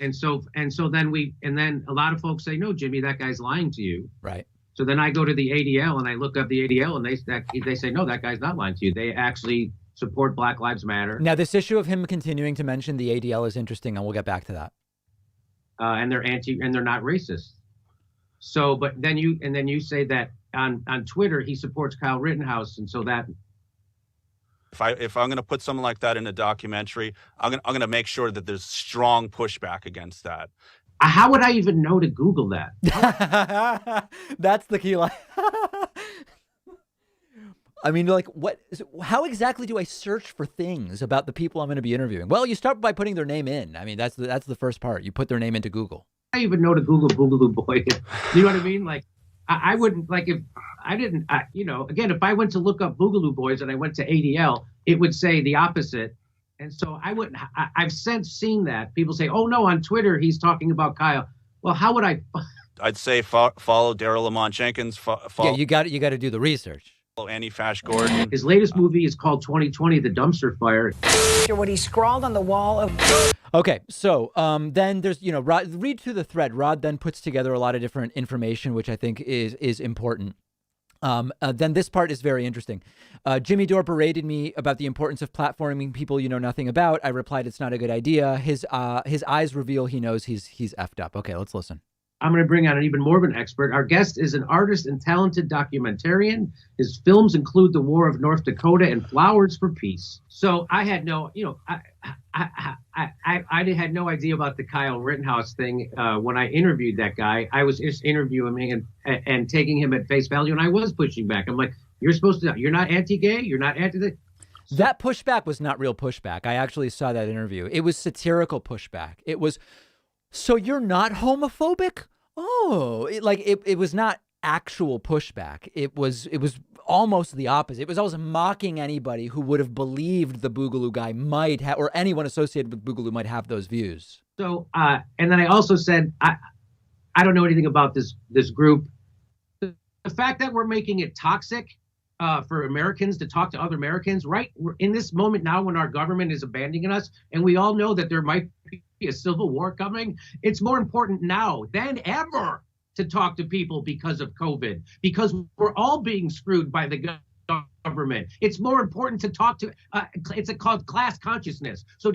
And so then a lot of folks say, no, Jimmy, that guy's lying to you. Right. So then I go to the ADL and I look up the ADL and they say, no, that guy's not lying to you. They actually support Black Lives Matter. Now, this issue of him continuing to mention the ADL is interesting, and we'll get back to that. And they're not racist. So, but then you say that on Twitter he supports Kyle Rittenhouse, and so that. If I'm going to put something like that in a documentary, I'm going to make sure that there's strong pushback against that. How would I even know to Google that? That's the key line. I mean, like, how exactly do I search for things about the people I'm going to be interviewing? Well, you start by putting their name in. I mean, that's the first part. You put their name into Google. I even know to Google Boogaloo Boy. You know what I mean? Like, I wouldn't, like, if I didn't, again, if I went to look up Boogaloo Boys and I went to ADL, it would say the opposite. And so I wouldn't, I've since seen that. People say, oh, no, on Twitter, he's talking about Kyle. Well, how would I? I'd say follow Daryl Lamont Jenkins. Yeah, you got to do the research. Follow Annie Fash Gordon. His latest movie is called 2020, The Dumpster Fire. What he scrawled on the wall of. Okay, so then there's, Rod, read through the thread. Rod then puts together a lot of different information, which I think is important. Then this part is very interesting. Jimmy Dore berated me about the importance of platforming people you know nothing about. I replied, it's not a good idea. His eyes reveal he knows he's effed up. Okay, let's listen. I'm going to bring on an even more of an expert. Our guest is an artist and talented documentarian. His films include The War of North Dakota and Flowers for Peace. So I had no, I had no idea about the Kyle Rittenhouse thing when I interviewed that guy. I was just interviewing him and taking him at face value, and I was pushing back. I'm like, you're not anti-gay, you're not anti. That pushback was not real pushback. I actually saw that interview. It was satirical pushback. It was, so you're not homophobic? Oh, it was not actual pushback. It was almost the opposite. It was always mocking anybody who would have believed the Boogaloo guy might have, or anyone associated with Boogaloo might have those views. So, and then I also said, I don't know anything about this group. The fact that we're making it toxic for Americans to talk to other Americans, right? We're in this moment now when our government is abandoning us, and we all know that there might be a civil war coming. It's more important now than ever to talk to people because of COVID, because we're all being screwed by the government. It's more important to talk to, it's called class consciousness. So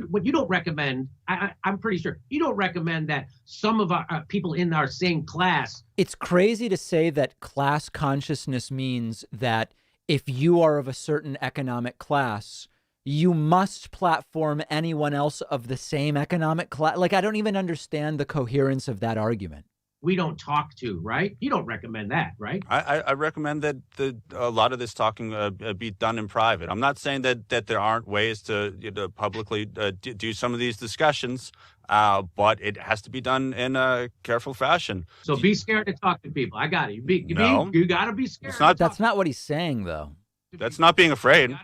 what you don't recommend, I'm pretty sure, you don't recommend that some of our people in our same class. It's crazy to say that class consciousness means that if you are of a certain economic class, you must platform anyone else of the same economic class. Like, I don't even understand the coherence of that argument. We don't talk to, right? You don't recommend that, right? I recommend that a lot of this talking be done in private. I'm not saying that there aren't ways to publicly do some of these discussions, but it has to be done in a careful fashion. So be scared to talk to people. I got it. No. You got to be scared. That's not what he's saying, though. That's not being afraid.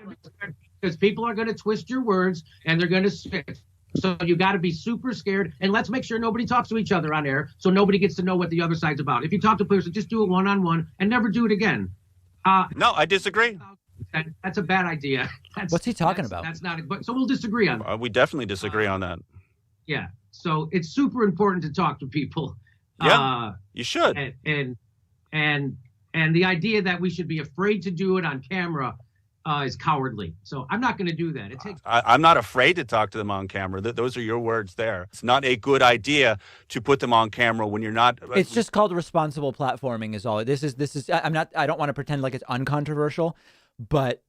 Because people are going to twist your words and they're going to switch. So you got to be super scared, and let's make sure nobody talks to each other on air, so nobody gets to know what the other side's about. If you talk to a person, just do it one-on-one and never do it again. No, I disagree. That's a bad idea. What's he talking about? That's not. So we'll disagree on that. We definitely disagree on that. Yeah. So it's super important to talk to people. Yeah, you should. And the idea that we should be afraid to do it on camera is cowardly. So I'm not going to do that. It takes. I'm not afraid to talk to them on camera. Those are your words there. It's not a good idea to put them on camera when you're not. It's just called responsible platforming is all. This is, I don't want to pretend like it's uncontroversial, but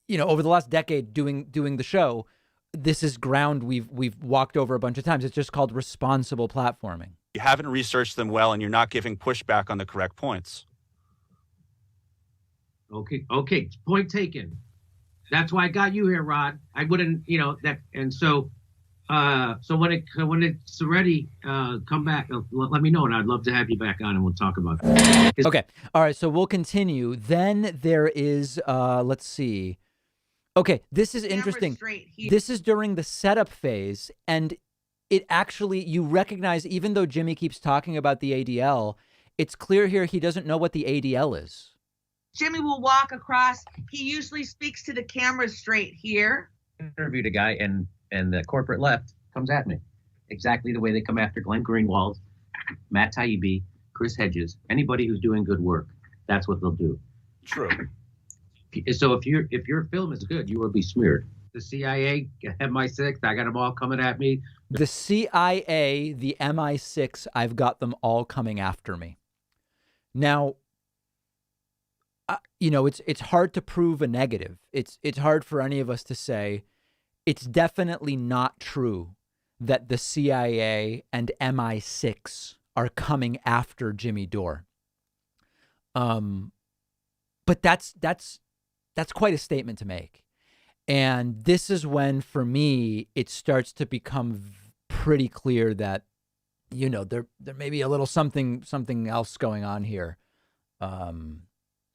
over the last decade doing the show, this is ground we've walked over a bunch of times. It's just called responsible platforming. You haven't researched them well and you're not giving pushback on the correct points. Okay. Point taken. That's why I got you here, Rod. I wouldn't, that. And so when it's ready, come back. Let me know, and I'd love to have you back on, and we'll talk about that. Okay. All right. So we'll continue. Then there is, let's see. Okay. This is interesting. This is during the setup phase, and it actually, you recognize, even though Jimmy keeps talking about the ADL, it's clear here he doesn't know what the ADL is. Jimmy will walk across. He usually speaks to the camera straight here. Interviewed a guy, and the corporate left comes at me exactly the way they come after Glenn Greenwald, Matt Taibbi, Chris Hedges, anybody who's doing good work. That's what they'll do. True. So if your film is good, you will be smeared. The CIA, MI6, I got them all coming at me. The CIA, the MI6, I've got them all coming after me. Now, it's hard to prove a negative. It's hard for any of us to say it's definitely not true that the CIA and MI6 are coming after Jimmy Dore. But that's quite a statement to make. And this is when, for me, it starts to become pretty clear that, there may be a little something else going on here.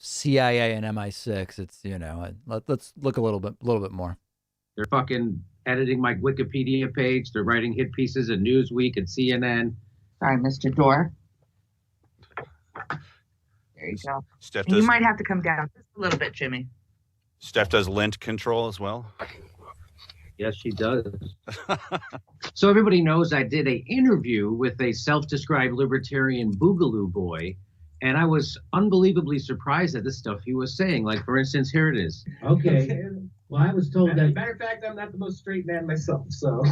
CIA and MI6. It's let's look a little bit more. They're fucking editing my Wikipedia page. They're writing hit pieces in Newsweek and CNN. Sorry, Mr. Dore. There you go. You might have to come down just a little bit, Jimmy. Steph does lint control as well. Yes, she does. So everybody knows I did an interview with a self-described libertarian boogaloo boy. And I was unbelievably surprised at the stuff he was saying. Like, for instance, here it is. Okay. Well, I was told that. Matter of fact, I'm not the most straight man myself, so.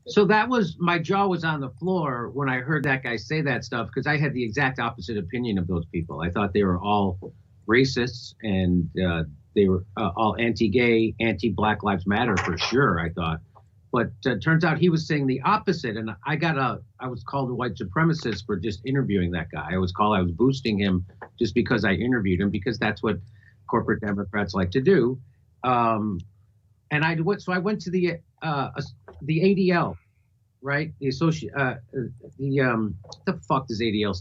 So that was, my jaw was on the floor when I heard that guy say that stuff, because I had the exact opposite opinion of those people. I thought they were all racists, and they were all anti-gay, anti-Black Lives Matter for sure, I thought. But turns out he was saying the opposite, and I was called a white supremacist for just interviewing that guy. I was boosting him just because I interviewed him, because that's what corporate Democrats like to do. And I went to the ADL, right? The the fuck does ADL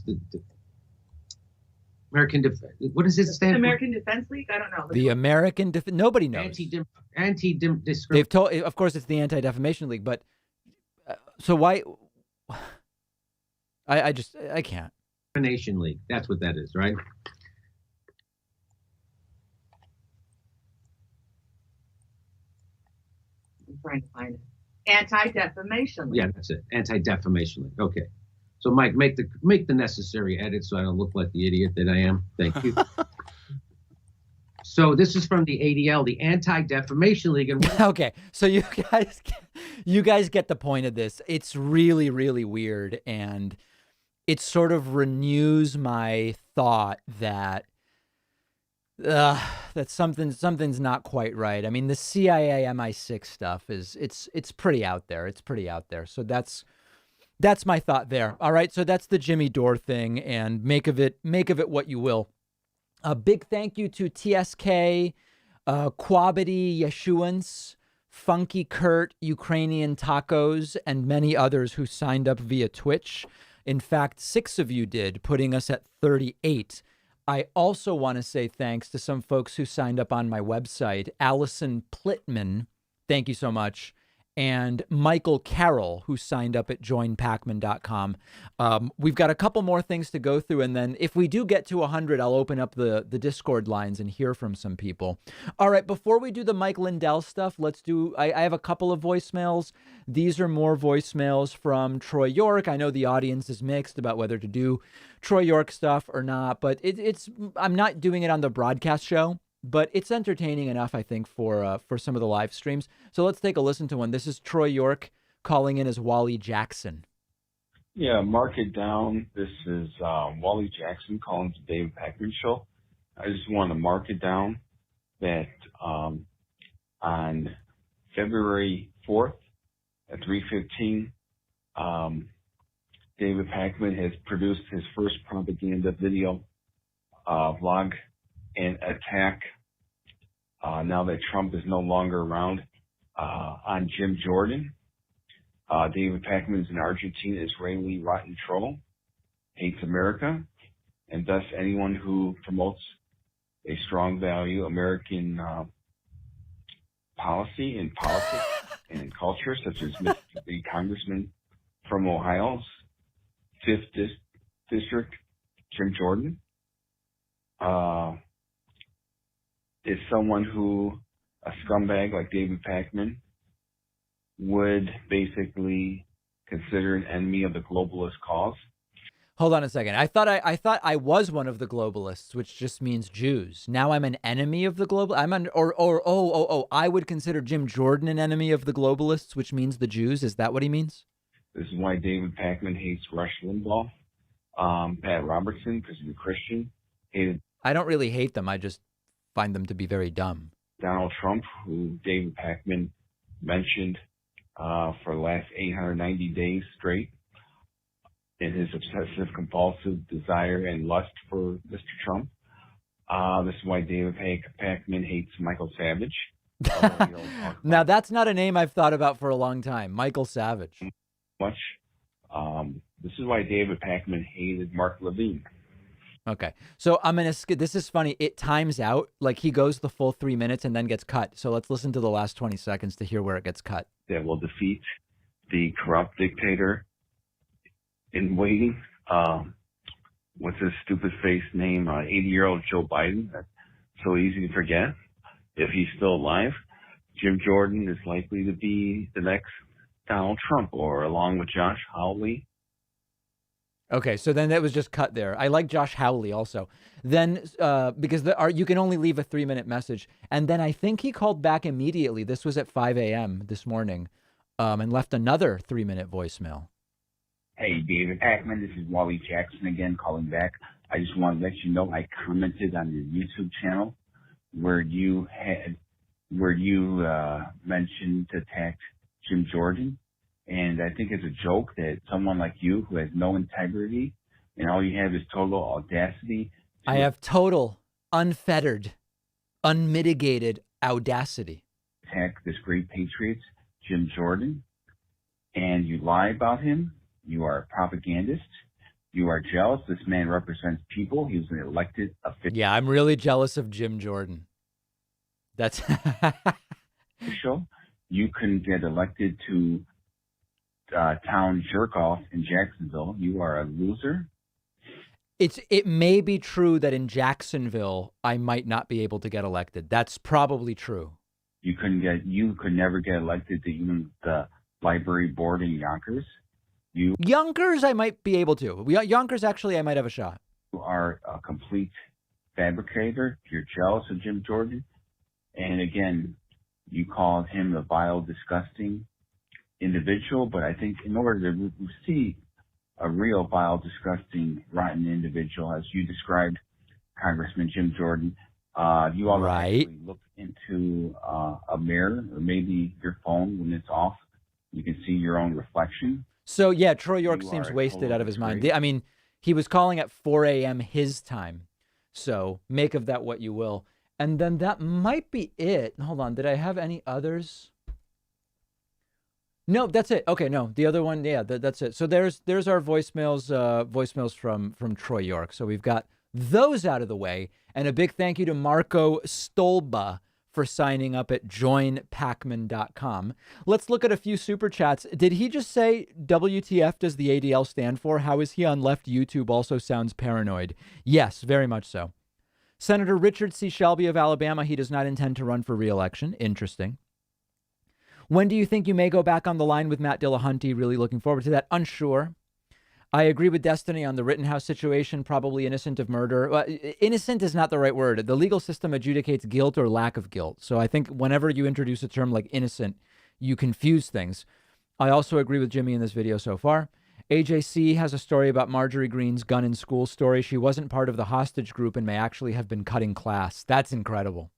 what does it stand for? American Defense League? I don't know. The American nobody knows. They've told, of course, it's the Anti-Defamation League, but so why? I can't. Defamation League. That's what that is, right? I'm trying to find it. Anti-Defamation League. Yeah, that's it. Anti-Defamation League. Okay. So, Mike, make the necessary edits so I don't look like the idiot that I am. Thank you. So this is from the ADL, the Anti-Defamation League. And okay, so you guys get the point of this. It's really, really weird, and it sort of renews my thought that That something's not quite right. I mean, the CIA MI6 stuff it's pretty out there. It's pretty out there. So that's my thought there. All right. So that's the Jimmy Dore thing, and make of it what you will. A big thank you to TSK, Quabity Yeshuans, Funky Kurt, Ukrainian Tacos, and many others who signed up via Twitch. In fact, 6 of you did, putting us at 38. I also want to say thanks to some folks who signed up on my website. Allison Plitman, thank you so much. And Michael Carroll, who signed up at joinpacman.com. We've got a couple more things to go through. And then if we do get to 100, I'll open up the Discord lines and hear from some people. All right, before we do the Mike Lindell stuff, I have a couple of voicemails. These are more voicemails from Troy York. I know the audience is mixed about whether to do Troy York stuff or not, but I'm not doing it on the broadcast show. But it's entertaining enough, I think, for some of the live streams. So let's take a listen to one. This is Troy York calling in as Wally Jackson. Yeah, mark it down. This is Wally Jackson calling to David Pakman Show. I just want to mark it down that on February 4th at 3:15, David Pakman has produced his first propaganda video vlog and attack, now that Trump is no longer around, on Jim Jordan. David Pakman is an Argentine Israeli rotten troll, hates America, and thus anyone who promotes a strong value American policy in politics and in culture, such as the congressman from Ohio's 5th District, Jim Jordan, is someone who a scumbag like David Pakman would basically consider an enemy of the globalist cause. Hold on a second. I thought I was one of the globalists, which just means Jews. Now I'm an enemy of the global. I would consider Jim Jordan an enemy of the globalists, which means the Jews. Is that what he means? This is why David Pakman hates Rush Limbaugh, Pat Robertson, because he's a Christian. I don't really hate them. I just find them to be very dumb. Donald Trump, who David Pakman mentioned for the last 890 days straight, in his obsessive compulsive desire and lust for Mr. Trump. This is why David Pakman hates Michael Savage. Now that's not a name I've thought about for a long time. Michael Savage. Much. This is why David Pakman hated Mark Levine. Okay. So I'm going to skip. This is funny. It times out. Like he goes the full 3 minutes and then gets cut. So let's listen to the last 20 seconds to hear where it gets cut. That will defeat the corrupt dictator in waiting. What's his stupid face name? 80-year-old Joe Biden. That's so easy to forget. If he's still alive, Jim Jordan is likely to be the next Donald Trump, or along with Josh Hawley. Okay, so then that was just cut there. I like Josh Hawley also. Then, because you can only leave a 3-minute message. And then I think he called back immediately. This was at 5 a.m. this morning, and left another 3-minute voicemail. Hey, David Pakman, this is Wally Jackson again calling back. I just want to let you know I commented on your YouTube channel where you mentioned attacked Jim Jordan. And I think it's a joke that someone like you who has no integrity and all you have is total audacity. I have total, unfettered, unmitigated audacity. Attack this great patriot, Jim Jordan, and you lie about him. You are a propagandist. You are jealous. This man represents people. He was an elected official. Yeah, I'm really jealous of Jim Jordan. That's official. You couldn't get elected to town jerk-off in Jacksonville. You are a loser. It may be true that in Jacksonville I might not be able to get elected. That's probably true. You could never get elected to even the library board in Yonkers. Yonkers, I might be able to. Yonkers, actually, I might have a shot. You are a complete fabricator. You're jealous of Jim Jordan. And again, you called him a vile, disgusting individual. But I think in order to see a real vile, disgusting, rotten individual, as you described Congressman Jim Jordan, You all Right. actually look into a mirror or maybe your phone when it's off. You can see your own reflection. So, yeah, Troy York You seems are a wasted total out of his mind. disgrace. I mean, he was calling at 4 a.m. his time. So make of that what you will. And then that might be it. Hold on. Did I have any others? No, that's it. Okay, no, the other one, yeah, that's it. So there's our voicemails from Troy York. So we've got those out of the way, and a big thank you to Marco Stolba for signing up at joinpacman.com. Let's look at a few super chats. Did he just say WTF does the ADL stand for? How is he on left YouTube also sounds paranoid? Yes, very much so. Senator Richard C. Shelby of Alabama, he does not intend to run for re-election. Interesting. When do you think you may go back on the line with Matt Dillahunty? Really looking forward to that. Unsure. I agree with Destiny on the Rittenhouse situation, probably innocent of murder. Innocent is not the right word. The legal system adjudicates guilt or lack of guilt. So I think whenever you introduce a term like innocent, you confuse things. I also agree with Jimmy in this video so far. AJC has a story about Marjorie Greene's gun in school story. She wasn't part of the hostage group and may actually have been cutting class. That's incredible.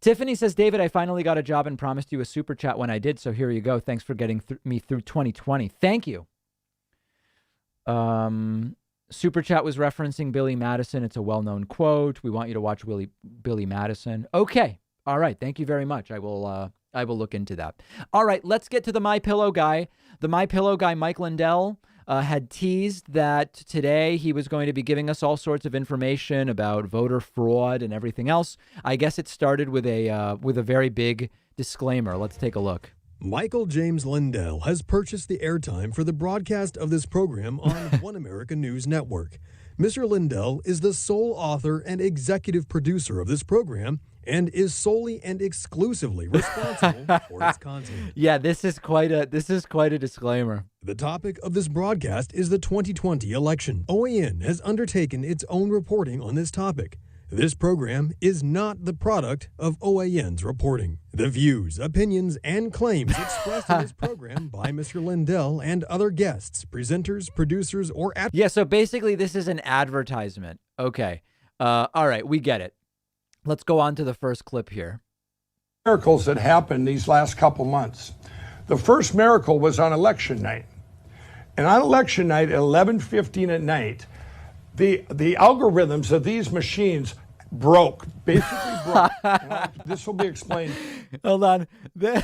Tiffany says, David, I finally got a job and promised you a super chat when I did. So here you go. Thanks for getting me through 2020. Thank you. Super chat was referencing Billy Madison. It's a well-known quote. We want you to watch Billy Madison. Okay. All right. Thank you very much. I will look into that. All right. Let's get to the MyPillow guy. The MyPillow guy, Mike Lindell, had teased that today he was going to be giving us all sorts of information about voter fraud and everything else. I guess it started with a very big disclaimer. Let's take a look. Michael James Lindell has purchased the airtime for the broadcast of this program on One American News Network. Mr. Lindell is the sole author and executive producer of this program and is solely and exclusively responsible for its content. Yeah, this is quite a disclaimer. The topic of this broadcast is the 2020 election. OAN has undertaken its own reporting on this topic. This program is not the product of OAN's reporting. The views, opinions, and claims expressed in this program by Mr. Lindell and other guests, presenters, producers, or... Yeah, so basically this is an advertisement. Okay. All right, we get it. Let's go on to the first clip here. Miracles that happened these last couple months. The first miracle was on election night. And on election night at 11:15 at night, the algorithms of these machines broke, basically broke. This will be explained. Hold on. The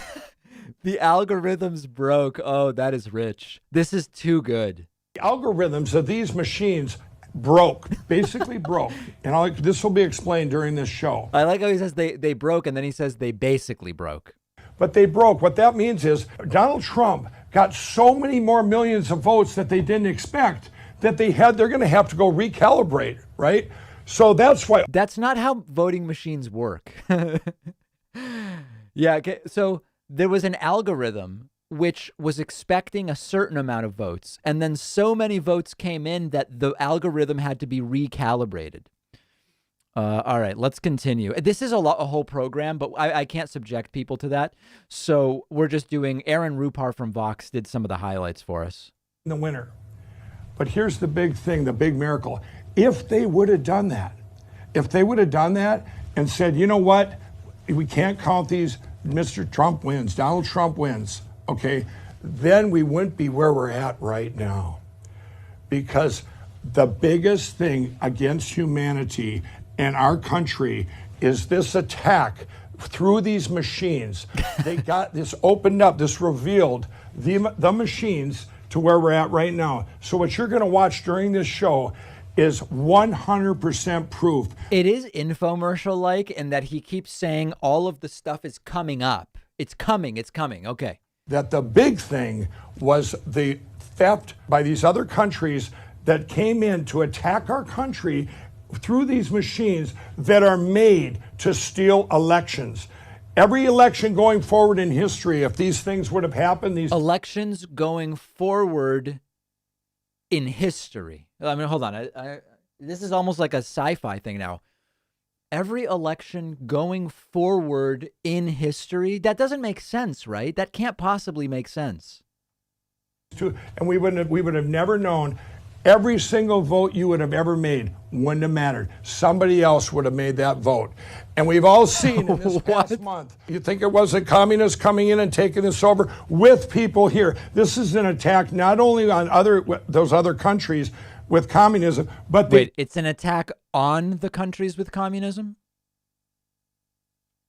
algorithms broke. Oh, that is rich. This is too good. The algorithms of these machines broke, basically broke. And this will be explained during this show. I like how he says they broke, and then he says they basically broke. But they broke. What that means is Donald Trump got so many more millions of votes that they didn't expect that they're going to have to go recalibrate, right? So that's why. That's not how voting machines work. Yeah. Okay. So there was an algorithm which was expecting a certain amount of votes, and then so many votes came in that the algorithm had to be recalibrated. All right, let's continue. This is a whole program, but I can't subject people to that. So we're just doing, Aaron Rupar from Vox did some of the highlights for us. In the winter. But here's the big thing, the big miracle. If they would have done that, and said, you know what, we can't count these, Mr. Trump wins, Donald Trump wins, okay, then we wouldn't be where we're at right now. Because the biggest thing against humanity in our country is this attack through these machines. They got this opened up, this revealed the machines to where we're at right now. So what you're going to watch during this show is 100% proof. It is infomercial-like in that he keeps saying all of the stuff is coming up. It's coming. Okay. That the big thing was the theft by these other countries that came in to attack our country through these machines that are made to steal elections. Every election going forward in history, if these things would have happened, these elections going forward in history. I mean, hold on. This is almost like a sci-fi thing now. Every election going forward in history, that doesn't make sense, right? That can't possibly make sense. And we would have never known. every single vote you would have ever made wouldn't have mattered. Somebody else would have made that vote. And we've all seen in this past month, you think it wasn't communists coming in and taking this over with people here. This is an attack not only on those other countries with communism, but wait, it's an attack on the countries with communism?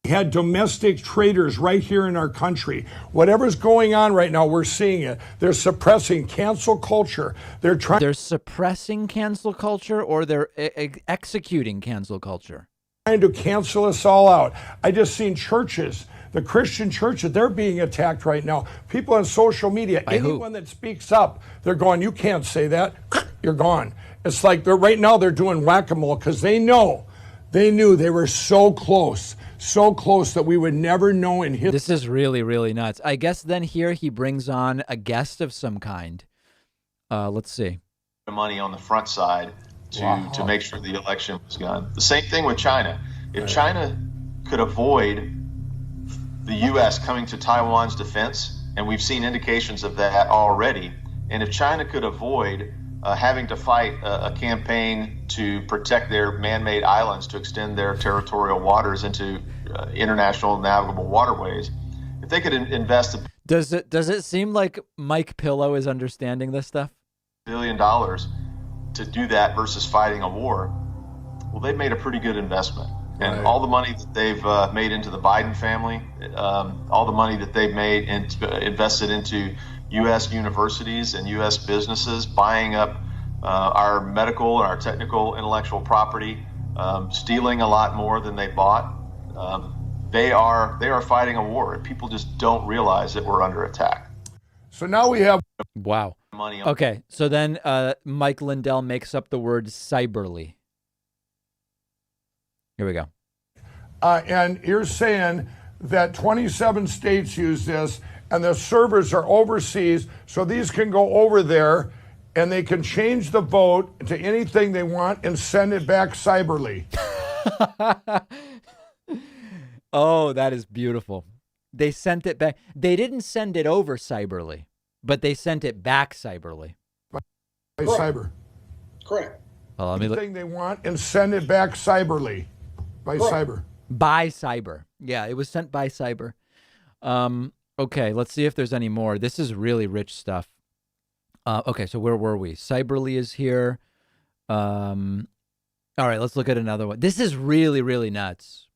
Had domestic traitors right here in our country. Whatever's going on right now, we're seeing it. They're suppressing cancel culture. They're suppressing cancel culture, or they're executing cancel culture? Trying to cancel us all out. I just seen churches, the Christian churches, they're being attacked right now. People on social media, anyone that speaks up, they're going, you can't say that. You're gone. It's like right now they're doing whack-a-mole because they knew they were so close that we would never know in history. This is really, really nuts. I guess then here he brings on a guest of some kind. Let's see. Money on the front side to make sure the election was done. The same thing with China. If China could avoid the U.S. coming to Taiwan's defense, and we've seen indications of that already, and if China could avoid having to fight a campaign to protect their man-made islands to extend their territorial waters into international navigable waterways, if they could invest Does it seem like MyPillow is understanding this stuff? $1 billion to do that versus fighting a war, well, they've made a pretty good investment. And all the money that they've made into the Biden family, all the money that they've made invested into U.S. universities and U.S. businesses, buying up our medical and our technical intellectual property, stealing a lot more than they bought. They are fighting a war, and people just don't realize that we're under attack. So now we have money. Okay, so then Mike Lindell makes up the word cyberly. Here we go. And you're saying that 27 states use this, and the servers are overseas, so these can go over there, and they can change the vote to anything they want and send it back cyberly. Oh, that is beautiful. They sent it back. They didn't send it over cyberly, but they sent it back cyberly. By cyber. Correct. Well, let me anything they want and send it back cyberly. By cyber. By cyber. Yeah, it was sent by cyber. Okay, let's see if there's any more. This is really rich stuff. Okay, so where were we? Cyberly is here. All right, let's look at another one. This is really, really nuts.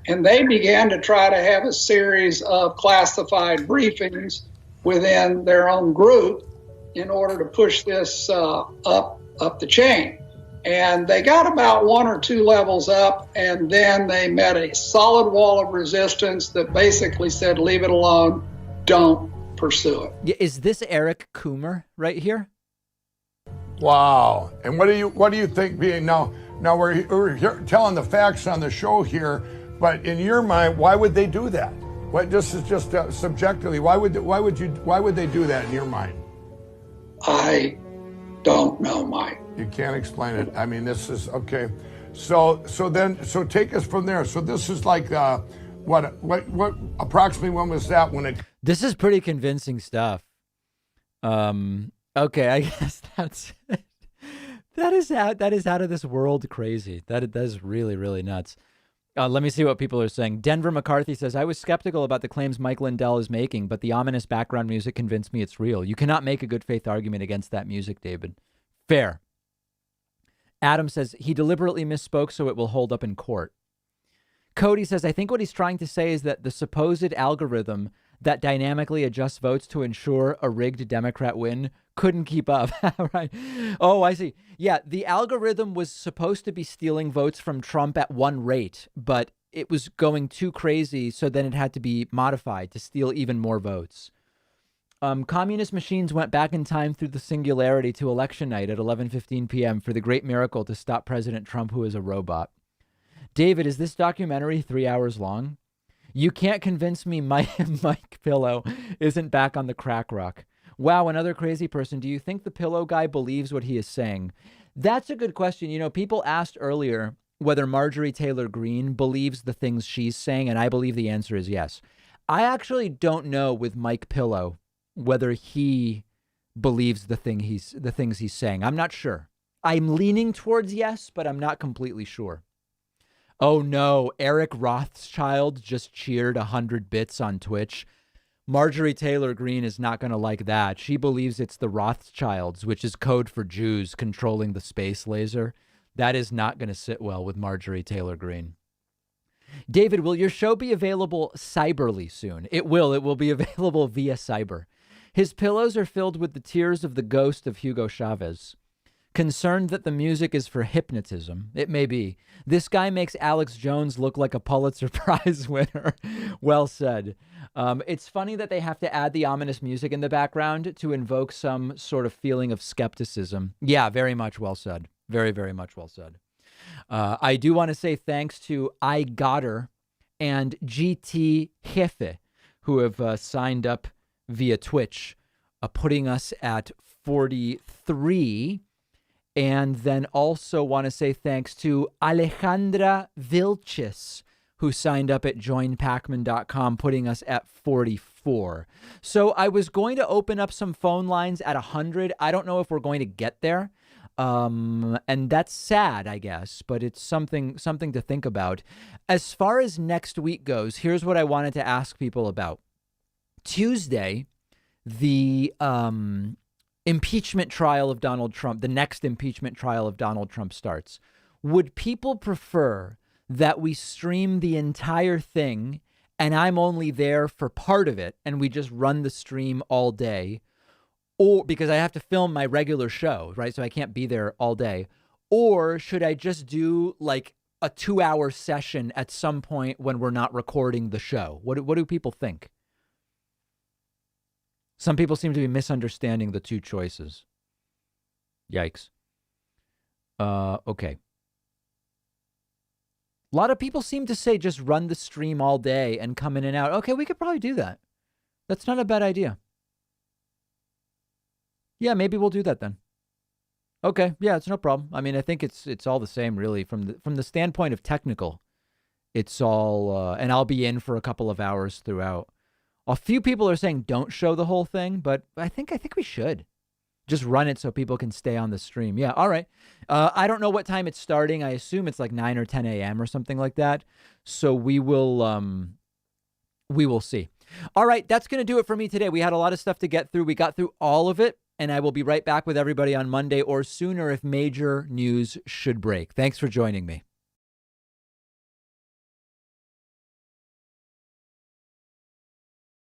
And they began to try to have a series of classified briefings within their own group in order to push this up the chain. And they got about 1 or 2 levels up, and then they met a solid wall of resistance that basically said, leave it alone, don't pursue it. Yeah, is this Eric Coomer right here? Wow. And what do you think being now we're here telling the facts on the show here, but in your mind, why would they do that? This is just subjectively, why would they do that in your mind? I don't know, Mike. You can't explain it. I mean, this is okay. So take us from there. So this is like what approximately when was that when it? This is pretty convincing stuff. Okay, I guess that's it. That is out of this world crazy. That is really, really nuts. Let me see what people are saying. Denver McCarthy says, I was skeptical about the claims Mike Lindell is making, but the ominous background music convinced me it's real. You cannot make a good faith argument against that music, David. Fair. Adam says, he deliberately misspoke so it will hold up in court. Cody says, I think what he's trying to say is that the supposed algorithm that dynamically adjusts votes to ensure a rigged Democrat win couldn't keep up. Right. Oh, I see. Yeah, the algorithm was supposed to be stealing votes from Trump at one rate, but it was going too crazy, so then it had to be modified to steal even more votes. Communist machines went back in time through the singularity to election night at 11:15 p.m. for the great miracle to stop President Trump, who is a robot. David, is this documentary 3 hours long? You can't convince me MyPillow isn't back on the crack rock. Wow, another crazy person. Do you think the pillow guy believes what he is saying? That's a good question. You know, people asked earlier whether Marjorie Taylor Greene believes the things she's saying, and I believe the answer is yes. I actually don't know with MyPillow whether he believes the things he's saying. I'm not sure. I'm leaning towards yes, but I'm not completely sure. Oh no, Eric Rothschild just cheered 100 bits on Twitch. Marjorie Taylor Greene is not going to like that. She believes it's the Rothschilds, which is code for Jews controlling the space laser. That is not going to sit well with Marjorie Taylor Greene. David, will your show be available cyberly soon? It will. It will be available via cyber. His pillows are filled with the tears of the ghost of Hugo Chavez. Concerned that the music is for hypnotism. It may be. This guy makes Alex Jones look like a Pulitzer Prize winner. Well said. It's funny that they have to add the ominous music in the background to invoke some sort of feeling of skepticism. Yeah, very much well said. Very, very much well said. I do want to say thanks to I Got Her and GT Jefe, who have signed up via Twitch, putting us at 43. And then also want to say thanks to Alejandra Vilches, who signed up at joinpacman.com, putting us at 44. So I was going to open up some phone lines at 100. I don't know if we're going to get there. And that's sad, I guess, but it's something to think about. As far as next week goes, here's what I wanted to ask people about. Tuesday, the impeachment trial of Donald Trump, the next impeachment trial of Donald Trump starts. Would people prefer that we stream the entire thing and I'm only there for part of it and we just run the stream all day? Or because I have to film my regular show, right? So I can't be there all day. Or should I just do like a 2-hour session at some point when we're not recording the show? What do people think? Some people seem to be misunderstanding the two choices. Yikes. Okay. A lot of people seem to say just run the stream all day and come in and out. Okay, we could probably do that. That's not a bad idea. Yeah, maybe we'll do that then. Okay, yeah, it's no problem. I mean, I think it's all the same, really, from the standpoint of technical. It's all, and I'll be in for a couple of hours throughout. A few people are saying don't show the whole thing, but I think we should just run it so people can stay on the stream. Yeah, all right. I don't know what time it's starting. I assume it's like 9 or 10 a.m. or something like that. So we will see. All right, that's going to do it for me today. We had a lot of stuff to get through. We got through all of it, and I will be right back with everybody on Monday or sooner if major news should break. Thanks for joining me.